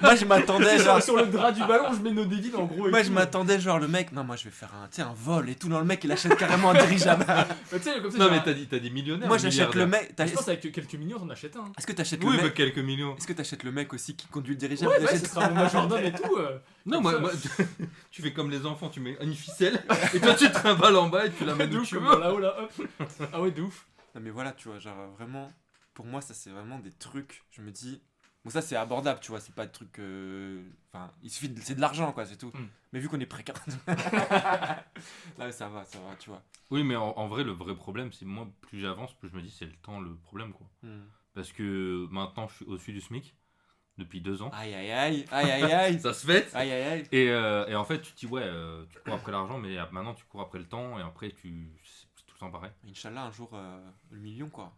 Moi, je m'attendais genre. Sur le drap du ballon, je mets nos déviles en gros. Moi, je m'attendais genre le mec. Non, moi, je vais faire un vol et tout. Dans le mec, il achète carrément un dirigeable. Non, mais t'as dit millionnaire. Moi, j'achète le mec. Je pense avec quelques millions, t'en achètes un. Est-ce que t'achètes le mec? Oui, quelques millions. Est-ce que t'achètes le mec aussi qui conduit le dirigeable? Ouais, ce sera mon majordome et tout. Non, moi, tu fais comme les enfants, tu mets une ficelle et toi, tu te trimbales en bas et tu la mets où tu veux. Là-haut, là, hop. Ah ouais, de ouf. Non, mais voilà, tu vois, genre vraiment. Pour moi, ça c'est vraiment des trucs. Je me dis, Bon, ça, c'est abordable, tu vois, c'est pas de truc. Enfin, il suffit c'est de l'argent, quoi, c'est tout. Mais vu qu'on est précaire. Là, ça va, tu vois. Oui, mais en vrai, le vrai problème, c'est moi, plus j'avance, plus je me dis, c'est le temps le problème, quoi. Parce que maintenant, je suis au-dessus du SMIC depuis 2 ans. Aïe, aïe, aïe, aïe, aïe, aïe. Ça se fait. Aïe, aïe, aïe. Et en fait, tu te dis, ouais, tu cours après l'argent, mais maintenant, tu cours après le temps, et après, c'est tout le temps pareil. Inch'Allah, un jour, le million, quoi.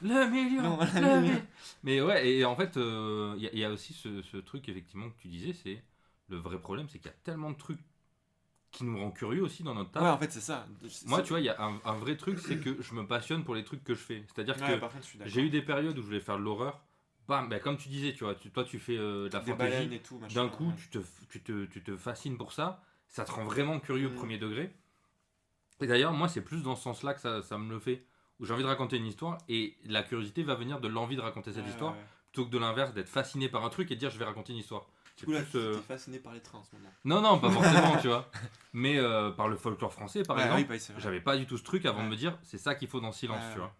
Le million, Non, le million. Mais ouais, et en fait, il y a aussi ce truc, effectivement, que tu disais, c'est le vrai problème, c'est qu'il y a tellement de trucs qui nous rend curieux aussi dans notre taf. Ouais, en fait, c'est ça. Moi, tu vois, il y a un vrai truc, c'est que je me passionne pour les trucs que je fais. C'est-à-dire que par contre, je suis d'accord. j'ai eu des périodes où je voulais faire de l'horreur. Bam, ben, comme tu disais, tu vois, toi tu fais de la Des fantasy. baleines et tout, machin, D'un coup, ouais. tu te fascines pour ça. Ça te rend vraiment curieux au Mm. premier degré. Et d'ailleurs, moi, c'est plus dans ce sens-là que ça me le fait. Où j'ai envie de raconter une histoire et la curiosité va venir de l'envie de raconter cette histoire. Ouais. Plutôt que de l'inverse, d'être fasciné par un truc et de dire je vais raconter une histoire. Du coup, là, plus, t'es fasciné par les trains en ce moment. Non, pas forcément, tu vois. Mais par le folklore français, par exemple, oui, bah, c'est vrai. j'avais pas du tout ce truc avant de Ouais. me dire c'est ça qu'il faut dans Silence, Ouais, tu vois.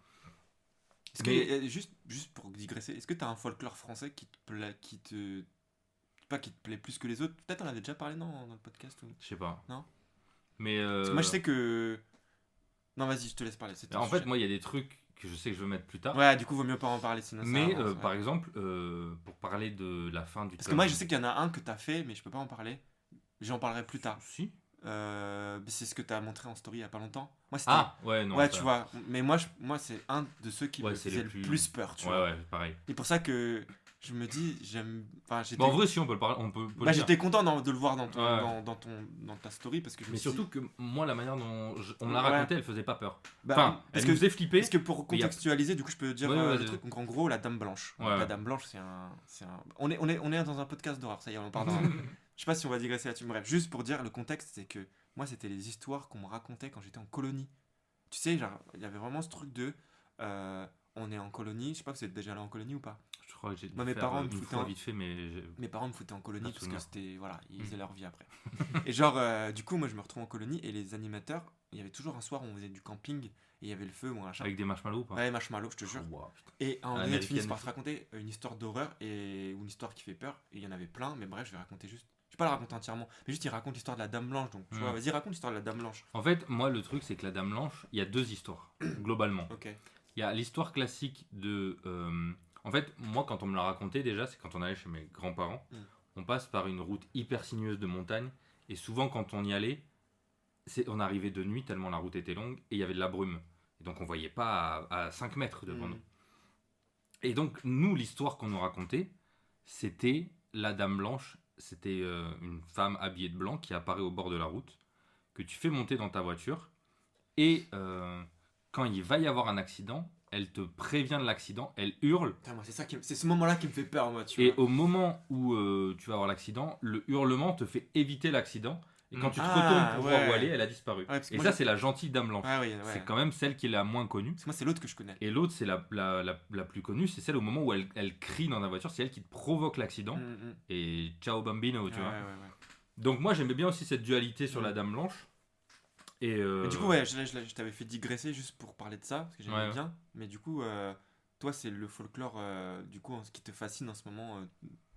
Est-ce que, juste pour digresser, est-ce que t'as un folklore français qui te plaît, pas qui te plaît plus que les autres? Peut-être on avait déjà parlé, non, dans le podcast ou... Je sais pas. Non. Mais Parce que moi, je sais que... Non, vas-y, je te laisse parler. en fait, moi, il y a des trucs que je sais que je veux mettre plus tard. Ouais, du coup, vaut mieux pas en parler, sinon Mais ça avance, par ouais. exemple, pour parler de la fin du Parce que moi, je sais qu'il y en a un que t'as fait, mais je peux pas en parler. J'en parlerai plus tard. Si. C'est ce que t'as montré en story il y a pas longtemps. Moi, c'était... Ah, ouais, non. Ouais, ça... tu vois. Mais moi, c'est un de ceux qui Ouais, me c'est faisait les le plus- plus peur, tu vois. Ouais, pareil. Et pour ça que je me dis, j'aime... Enfin, j'étais... Bon, en vrai, si on peut le parler, on peut le Bah, dire. j'étais content de le voir dans, Ouais. dans ta story parce que je me Mais suis dit- surtout que moi, la manière dont on me l'a Ouais. raconté, elle faisait pas peur. Bah, Enfin, parce elle que, nous faisait flipper. parce que pour mais y a- contextualiser, du coup, je peux dire Ouais, le vas-y. truc. Donc, en gros, la Dame Blanche. Donc, Ouais. la Dame Blanche, c'est un... On est dans un podcast d'horreur, ça y est, on parle d'horreur. Je sais pas si on va digresser là-dessus. Bref, juste pour dire le contexte, c'est que moi, c'était les histoires qu'on me racontait quand j'étais en colonie. Tu sais, genre, il y avait vraiment ce truc de... on est en colonie, je sais pas si vous êtes déjà allé en colonie ou pas. Je crois que j'ai dû Moi, mes faire parents me une foutaient fois en- vite fait, mais Mes parents me foutaient en colonie Pas de parce que souvenir. c'était... Voilà, ils faisaient leur vie après. Et genre, du coup, moi, je me retrouve en colonie et les animateurs, il y avait toujours un soir où on faisait du camping et il y avait le feu, bon, machin. avec des marshmallows ou pas. Ouais, marshmallow, je te jure. Oh, wow, putain. Et en À donné, tu l'américaine finisses et par tout. te raconter une histoire d'horreur ou une histoire qui fait peur. Et il y en avait plein, mais bref, je vais raconter juste. Je vais pas la raconter entièrement, mais juste il raconte l'histoire de la Dame Blanche. Donc, tu vois, vas-y, raconte l'histoire de la Dame Blanche. En fait, moi, le truc, c'est que la Dame Blanche, il y a 2 histoires, globalement. Ok. Il y a l'histoire classique de... En fait, moi, quand on me l'a raconté, déjà, c'est quand on allait chez mes grands-parents. On passe par une route hyper sinueuse de montagne. Et souvent, quand on y allait, on arrivait de nuit tellement la route était longue et il y avait de la brume. Et donc, on voyait pas à 5 mètres devant nous. Et donc, nous, l'histoire qu'on nous racontait, c'était la Dame Blanche. C'était une femme habillée de blanc qui apparaît au bord de la route, que tu fais monter dans ta voiture. Et quand il va y avoir un accident, elle te prévient de l'accident, elle hurle. Putain, moi, c'est ce moment-là qui me fait peur, moi, tu Et vois. au moment où tu vas avoir l'accident, le hurlement te fait éviter l'accident. Et quand tu te Ah, retournes pour voir ouais. où elle est, elle a disparu. parce que Et moi, ça, c'est la gentille Dame Blanche. Ah oui, ouais. C'est quand même celle qui est la moins connue. Parce que moi, c'est l'autre que je connais. Et l'autre, c'est la plus connue, c'est celle au moment où elle crie dans la voiture, c'est elle qui te provoque l'accident. Et ciao bambino, tu vois. Ouais. Donc moi, j'aimais bien aussi cette dualité sur la Dame Blanche. Et Mais du coup, ouais, je t'avais fait digresser juste pour parler de ça, parce que j'aimais Ouais. bien. Mais du coup, toi, c'est le folklore, du coup, ce qui te fascine en ce moment.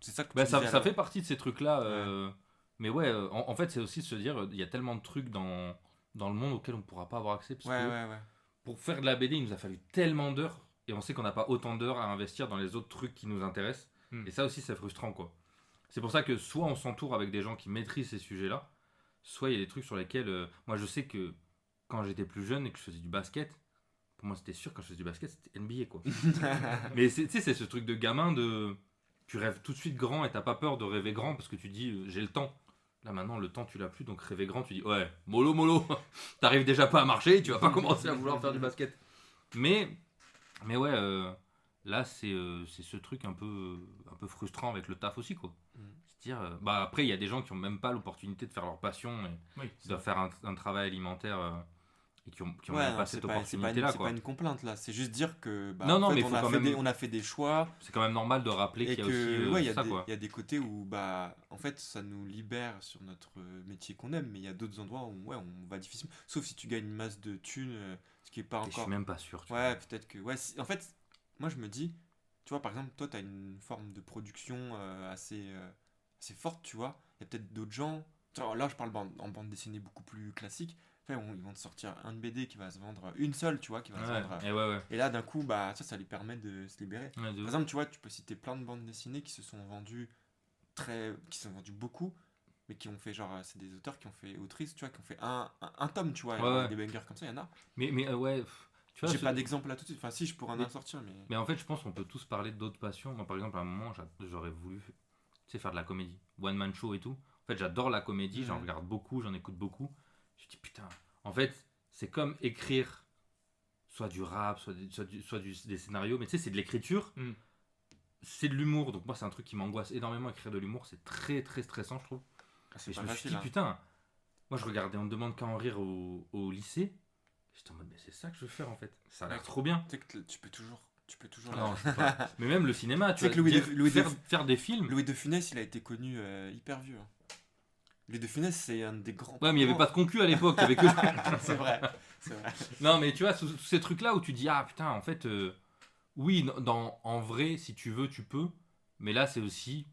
C'est ça que tu bah, disais, ça alors. fait partie de ces trucs-là. Mais ouais, en fait, c'est aussi de se dire, il y a tellement de trucs dans le monde auxquels on ne pourra pas avoir accès. Parce que Ouais. pour faire de la BD, il nous a fallu tellement d'heures. Et on sait qu'on n'a pas autant d'heures à investir dans les autres trucs qui nous intéressent. Et ça aussi, c'est frustrant, quoi. C'est pour ça que soit on s'entoure avec des gens qui maîtrisent ces sujets-là, soit il y a des trucs sur lesquels... moi, je sais que quand j'étais plus jeune et que je faisais du basket, pour moi, c'était sûr, quand je faisais du basket, c'était NBA, quoi. Mais tu sais, c'est ce truc de gamin de... Tu rêves tout de suite grand et t'as pas peur de rêver grand parce que tu dis, j'ai le temps. Là, maintenant, le temps, tu l'as plus, donc rêver grand, tu dis, ouais, mollo, t'arrives déjà pas à marcher, tu vas pas commencer à vouloir faire du basket. Mais ouais, là, c'est ce truc un peu frustrant avec le taf aussi, quoi. C'est-à-dire, bah après, il y a des gens qui ont même pas l'opportunité de faire leur passion et qui doivent faire un travail alimentaire et qui ont même pas cette opportunité-là, c'est quoi. pas une complainte, là. C'est juste dire que, bah, Non, en fait, mais faut quand même... on a fait des choix. C'est quand même normal de rappeler Et qu'il y a que, aussi ouais, il y a ça, quoi. il y a des côtés où, bah, en fait, ça nous libère sur notre métier qu'on aime, mais il y a d'autres endroits où, ouais, on va difficilement. Sauf si tu gagnes une masse de thunes, ce qui est pas Et je encore. suis même pas sûr. Tu Ouais, peut-être que. Ouais, en fait, moi, je me dis, tu vois, par exemple, toi, tu as une forme de production assez forte, tu vois. Il y a peut-être d'autres gens. Là, je parle en bande dessinée beaucoup plus classique. Ils vont te sortir une BD qui va se vendre, une seule, tu vois, qui va se vendre. Et là, d'un coup, ça lui permet de se libérer. Par exemple, tu vois, tu peux citer plein de bandes dessinées qui se sont vendues beaucoup, mais qui ont fait c'est des auteurs qui ont fait autrices, tu vois, qui ont fait un tome, tu vois, des bangers comme ça, il y en a. Mais tu vois, j'ai pas d'exemple là tout de suite. Enfin, si, je pourrais en sortir, mais en fait, je pense qu'on peut tous parler d'autres passions. Moi, par exemple, à un moment, j'aurais voulu, faire de la comédie, one man show et tout. En fait, j'adore la comédie, j'en regarde beaucoup, j'en écoute beaucoup. Je dis putain, en fait, c'est comme écrire soit du rap, soit des scénarios, mais tu sais, c'est de l'écriture. C'est de l'humour, donc moi c'est un truc qui m'angoisse énormément. Écrire de l'humour, c'est très très stressant, je trouve. Et je me suis dit putain, moi je regardais On ne demande qu'à en rire au lycée. J'étais en mode mais c'est ça que je veux faire en fait, ça a l'air trop bien. Tu sais que tu peux toujours non, je peux pas. Mais même le cinéma, tu vois, faire des films. Louis de Funès, il a été connu hyper vieux. Louis de Funès, c'est un des grands. Ouais, mais il n'y avait pas de concu à l'époque, il y avait que. C'est vrai. Non, mais tu vois, tous ces trucs là où tu dis ah putain, en fait. Oui, en vrai, si tu veux, tu peux. Mais là, c'est aussi,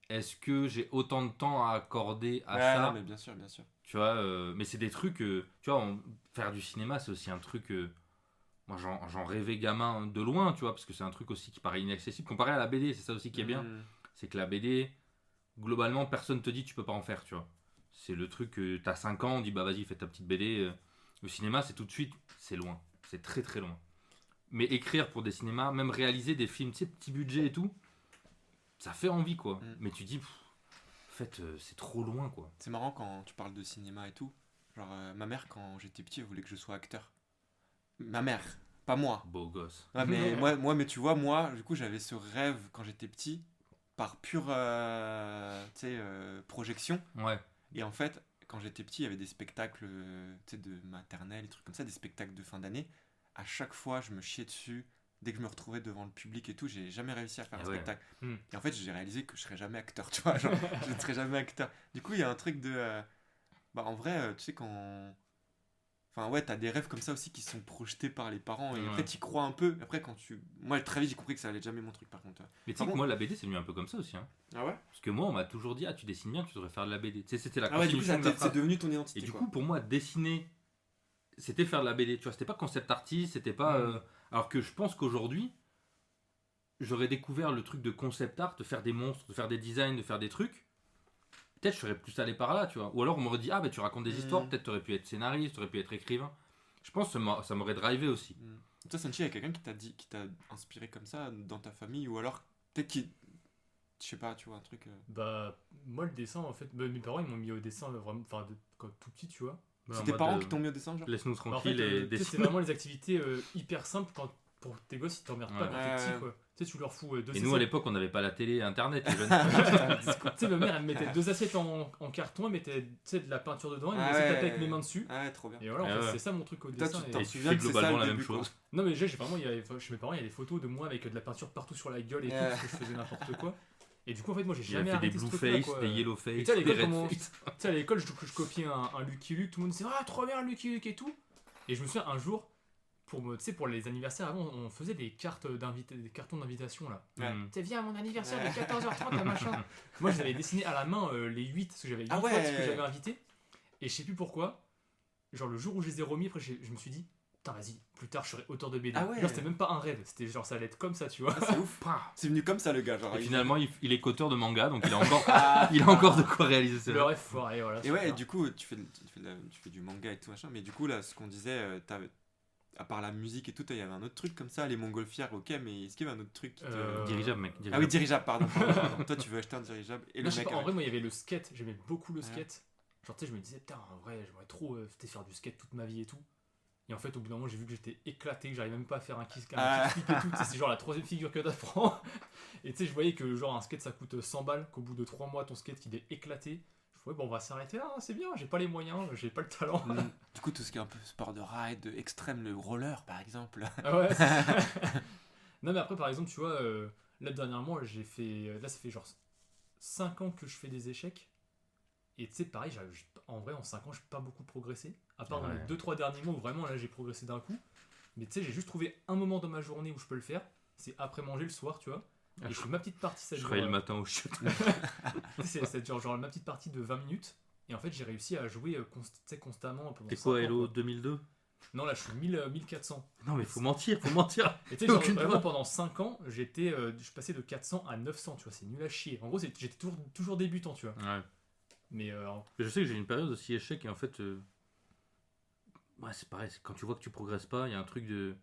est-ce que j'ai autant de temps à accorder à ça ? Non, mais bien sûr. Tu vois, mais c'est des trucs, tu vois, faire du cinéma, c'est aussi un truc, moi j'en rêvais gamin de loin, tu vois, parce que c'est un truc aussi qui paraît inaccessible, comparé à la BD, c'est ça aussi qui est bien. C'est que la BD, globalement, personne te dit tu peux pas en faire, tu vois. C'est le truc que t'as 5 ans, on dit bah vas-y, fais ta petite BD. Le cinéma, c'est tout de suite, c'est loin, c'est très très loin. Mais écrire pour des cinémas, même réaliser des films, tu sais, petit budget et tout, ça fait envie, quoi. Mais tu dis, en fait, c'est trop loin, quoi. C'est marrant quand tu parles de cinéma et tout. Ma mère, quand j'étais petit, elle voulait que je sois acteur. Ma mère, pas moi. Beau gosse. Ouais, mais mais tu vois, du coup, j'avais ce rêve quand j'étais petit, par pure projection. Ouais. Et en fait, quand j'étais petit, il y avait des spectacles de maternelle, des trucs comme ça, des spectacles de fin d'année. À chaque fois, je me chiais dessus. Dès que je me retrouvais devant le public et tout, j'ai jamais réussi à faire un spectacle. Et en fait, j'ai réalisé que je serais jamais acteur, tu vois. Je ne serais jamais acteur. Du coup, il y a un truc de... en vrai, tu sais, quand... Enfin, ouais, t'as des rêves comme ça aussi qui sont projetés par les parents. Et après, t'y crois un peu. Après, moi, très vite, j'ai compris que ça allait jamais mon truc, par contre. Mais tu sais que moi, la BD, c'est venu un peu comme ça aussi. Hein. Ah ouais ? Parce que moi, on m'a toujours dit, tu dessines bien, tu devrais faire de la BD. Tu sais, c'était la constitution de la phrase. C'est devenu ton identité. Et du coup, pour moi, dessiner... C'était faire de la BD, tu vois, c'était pas concept artiste, c'était pas... Alors que je pense qu'aujourd'hui, j'aurais découvert le truc de concept art, de faire des monstres, de faire des designs, de faire des trucs. Peut-être je serais plus allé par là, tu vois. Ou alors on m'aurait dit, tu racontes des histoires, peut-être t'aurais pu être scénariste, t'aurais pu être écrivain. Je pense que ça m'aurait drivé aussi. Toi, Sanchi, il y a quelqu'un qui t'a inspiré comme ça dans ta famille, ou alors peut-être je sais pas, tu vois, un truc... Moi, le dessin, en fait, mes parents, ils m'ont mis au dessin, vraiment, quand tout petit, tu vois. C'est tes parents qui t'ont mis au dessin, genre ? Laisse-nous tranquille et dessine. C'est vraiment les activités hyper simples pour tes gosses, ils t'emmerdent pas quand t'es petit, quoi. Tu sais, tu leur fous 2 assiettes. Et nous, à l'époque, on n'avait pas la télé, internet, les jeunes. Tu sais, ma mère, elle me mettait 2 assiettes en carton, elle mettait de la peinture dedans, elle me laissait taper avec mes mains dessus. Trop bien. Et voilà, en fait, c'est ça mon truc au dessin. Toi, tu fais globalement la même chose. Non, mais chez mes parents, il y a des photos de moi avec de la peinture partout sur la gueule et tout, parce que je faisais n'importe quoi. Et du coup, en fait, moi, j'ai jamais arrêté ce truc-là. Il a fait des blue face, des yellow face, des red face. Tu sais, à l'école, je copiais un Lucky Luke, tout le monde disait « Ah, trop bien, Lucky Luke et tout !» Et je me souviens, un jour, pour les anniversaires, avant, on faisait des cartons d'invitation, là. Tu sais, viens à mon anniversaire de 14h30, la machin. Moi, je les avais dessinés à la main, les 8, parce que j'avais 8 potes que j'avais invités. Et je sais plus pourquoi, genre, le jour où je les ai remis, après, je me suis dit... Putain, vas-y, plus tard je serai auteur de BD. Genre, c'était même pas un rêve, c'était genre ça allait être comme ça, tu vois. C'est ouf. C'est venu comme ça, le gars. Genre, et finalement, il est qu'auteur de manga, donc il a encore de quoi réaliser ça. Le rêve foiré, voilà. Et ouais, et du coup, tu fais du manga et tout machin, mais du coup, là, ce qu'on disait, à part la musique et tout, il y avait un autre truc comme ça, les montgolfières, ok, mais est-ce qu'il y avait un autre truc Dirigeable, mec. Ah oui, dirigeable, pardon. Toi, tu veux acheter un dirigeable. Et le mec. En vrai, moi, il y avait le skate, j'aimais beaucoup le skate. Genre, tu sais, je me disais, putain, en vrai, j'aimerais trop faire du skate toute ma vie et tout. Et en fait, au bout d'un moment, j'ai vu que j'étais éclaté, que j'arrivais même pas à faire un kickflip et tout. C'est genre la 3e figure que t'apprends. Et tu sais, je voyais que genre un skate ça coûte 100 balles, qu'au bout de 3 mois, ton skate il est éclaté. Je trouvais, on va s'arrêter là, c'est bien, j'ai pas les moyens, j'ai pas le talent. Du coup, tout ce qui est un peu sport de ride, extrême, le roller par exemple. Ah ouais. Non, mais après, par exemple, tu vois, là dernièrement, là ça fait genre 5 ans que je fais des échecs. Et tu sais, pareil, en vrai, en 5 ans, j'ai pas beaucoup progressé. À part dans les 2-3 derniers mois où vraiment, là, j'ai progressé d'un coup. Mais tu sais, j'ai juste trouvé un moment dans ma journée où je peux le faire. c'est après manger le soir, tu vois. Et je fais ma petite partie, ça Je dure, travaille le matin au chiottes. ça dure genre ma petite partie de 20 minutes. Et en fait, j'ai réussi à jouer constamment pendant T'es 5 quoi, ans, Hello, quoi. 2002? Non, là, je suis 1400. Non, mais faut mentir. Et tu sais, genre, vraiment, pendant 5 ans, je passais de 400 à 900, tu vois, c'est nul à chier. En gros, j'étais toujours débutant, tu vois. Ouais. Mais Je sais que j'ai une période aussi échec et en fait, ouais, c'est pareil, quand tu vois que tu progresses pas, il y a un truc de.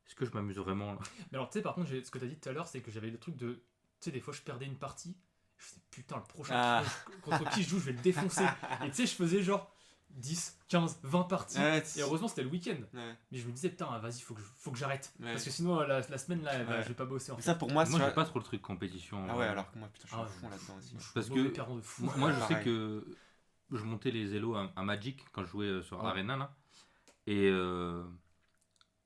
Est-ce que je m'amuse vraiment là? Mais alors, tu sais, par contre, ce que t'as dit tout à l'heure, c'est que j'avais le truc de. Tu sais, des fois, je perdais une partie. Je faisais putain, le prochain contre qui je joue, je vais le défoncer. Et tu sais, je faisais genre 10, 15, 20 parties. Ouais, Et heureusement, c'était le week-end. Ouais. Mais je me disais, putain, vas-y, faut que j'arrête. Ouais. Parce que sinon, la semaine là, Ouais. je vais pas bosser en Mais fait. ça, pour moi, Moi, j'ai pas trop le truc compétition. Ah ouais, alors que moi, putain, je suis Ah, à fond là-dedans aussi. Je suis Parce mauvais que parent de fou. Moi, je sais pareil. que je montais les élos à Magic quand je jouais sur Ouais. Arena là. Et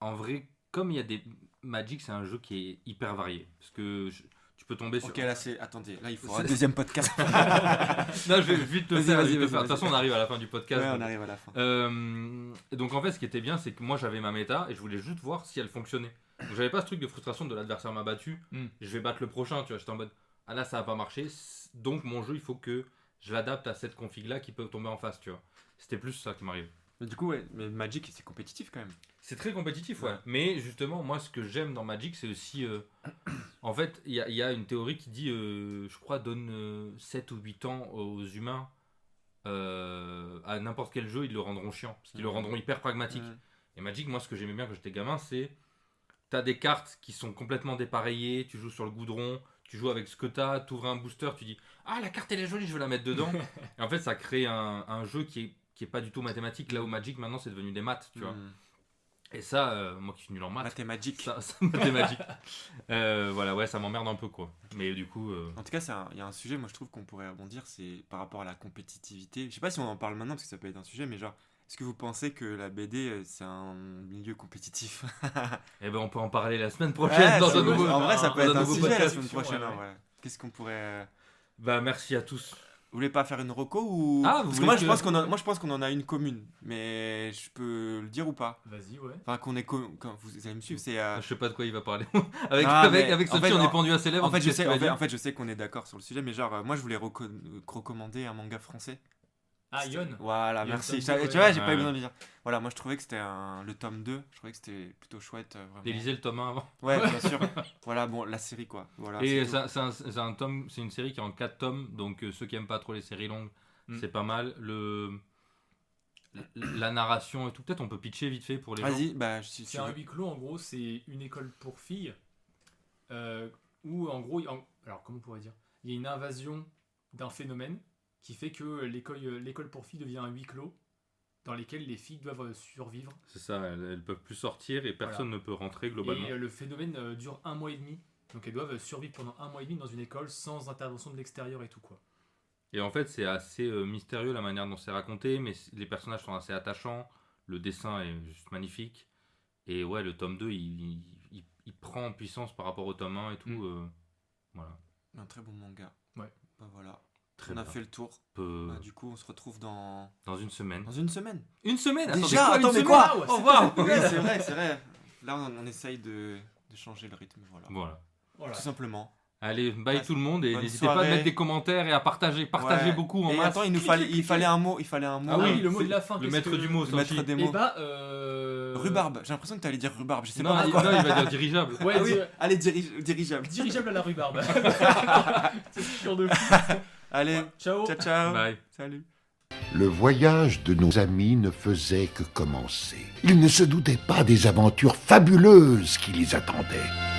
en vrai, comme il y a des. Magic, c'est un jeu qui est hyper varié. Parce que tu peux tomber sur. Ok, là, c'est. Attendez, là, il faut un C'est- deuxième podcast. Non, je vais vite te Vas-y, faire. vas-y, De toute vas-y. façon, on arrive à la fin du podcast. Ouais, donc. on arrive à la fin. Et donc en fait, ce qui était bien, c'est que moi j'avais ma méta et je voulais juste voir si elle fonctionnait. Donc j'avais pas ce truc de frustration de l'adversaire m'a battu, je vais battre le prochain, tu vois. J'étais en mode ah là ça a pas marché, donc mon jeu il faut que je l'adapte à cette config là qui peut tomber en face, tu vois. C'était plus ça qui m'arrive. Mais du coup, ouais, mais Magic, c'est compétitif quand même. C'est très compétitif, ouais. Ouais. Mais justement, moi ce que j'aime dans Magic, c'est aussi. En fait, il y a une théorie qui dit, je crois, donne 7 ou 8 ans aux humains. À n'importe quel jeu, ils le rendront chiant. Parce qu'ils le rendront hyper pragmatique. Et Magic, moi, ce que j'aimais bien quand j'étais gamin, c'est. T'as des cartes qui sont complètement dépareillées, tu joues sur le goudron, tu joues avec ce que t'as, t'ouvres un booster, tu dis ah, la carte elle est jolie, je veux la mettre dedans. Et en fait, ça crée un jeu qui est pas du tout mathématique. Là où Magic, maintenant, c'est devenu des maths, tu vois. Et ça, moi qui suis nul en maths. Mathématique. Ça mathématique. Voilà, ouais, ça m'emmerde un peu, quoi. Mais du coup. En tout cas, il y a un sujet, moi je trouve qu'on pourrait rebondir, c'est par rapport à la compétitivité. Je sais pas si on en parle maintenant parce que ça peut être un sujet, mais genre, est-ce que vous pensez que la BD c'est un milieu compétitif? Eh ben, on peut en parler la semaine prochaine dans un nouveau. En vrai, ça peut dans être un nouveau sujet la podcast. semaine prochaine. ouais. En vrai. Qu'est-ce qu'on pourrait. Bah, merci à tous. Vous voulez pas faire une reco ou. Ah, vous parce que voulez moi, que- je pense qu'on en a une commune, mais je peux le dire ou pas? Vas-y, ouais. Enfin, qu'on est. Quand vous allez me suivre, c'est. Je sais pas de quoi il va parler. avec Ah, mais avec en Sophie, fait, on en- est pendu à ses lèvres. En fait, je qu'est-ce sais, que tu vas dire en fait, je sais qu'on est d'accord sur le sujet, mais genre, moi, je voulais recommander un manga français. Ah, Yon. Voilà, Yon merci. tome 2, Tu vois, j'ai ouais. pas eu besoin de le dire. Voilà, moi, je trouvais que c'était le tome 2. Je trouvais que c'était plutôt chouette. Vraiment. T'as lisé le tome 1 avant. Ouais, bien sûr. Voilà, bon, la série, quoi. Voilà, Et c'est tout. c'est un tome, c'est une série qui est en 4 tomes, donc ceux qui aiment pas trop les séries longues, c'est pas mal. La narration et tout, peut-être on peut pitcher vite fait pour les gens. Vas-y, bah, si C'est tu un veux. huis clos, en gros, c'est une école pour filles. Où, en gros, alors comment on pourrait dire? Il y a une invasion d'un phénomène qui fait que l'école pour filles devient un huis clos dans lequel les filles doivent survivre. C'est ça, elles peuvent plus sortir et personne ne peut rentrer globalement. Et le phénomène dure 1 mois et demi. Donc elles doivent survivre pendant 1 mois et demi dans une école sans intervention de l'extérieur et tout, quoi. Et en fait, c'est assez mystérieux la manière dont c'est raconté, mais les personnages sont assez attachants, le dessin est juste magnifique. Et ouais, le tome 2, il prend en puissance par rapport au tome 1 et tout. Voilà. Un très bon manga. Ouais. Bah voilà. Très On a bien. fait le tour. Bah, du coup, on se retrouve dans une semaine. une semaine. Une semaine Déjà, attendez, attends, mais une quoi semaine Ah ouais, Au revoir Oui, c'est vrai. Là, on essaye de changer le rythme. Voilà. Voilà. Voilà. Tout simplement. Allez, bye Passe- tout le monde et bonne n'hésitez pas à soirée. mettre des commentaires et à partager Ouais. beaucoup en Et masse. attends, il fallait un mot. Ah oui, oui, le mot c'est de la fin. le qu'est-ce maître que- du mot, Le maître Sanchi. des Et mots. bah, Rhubarbe. J'ai l'impression que tu allais dire rhubarbe. Je sais Non, pas pourquoi. non, il va dire dirigeable. Ouais, Ah oui, allez, dirigeable. dirigeable à la rhubarbe. C'est sûr de fou. Allez, Ciao. ciao, ciao. Bye. Salut. Le voyage de nos amis ne faisait que commencer. Ils ne se doutaient pas des aventures fabuleuses qui les attendaient.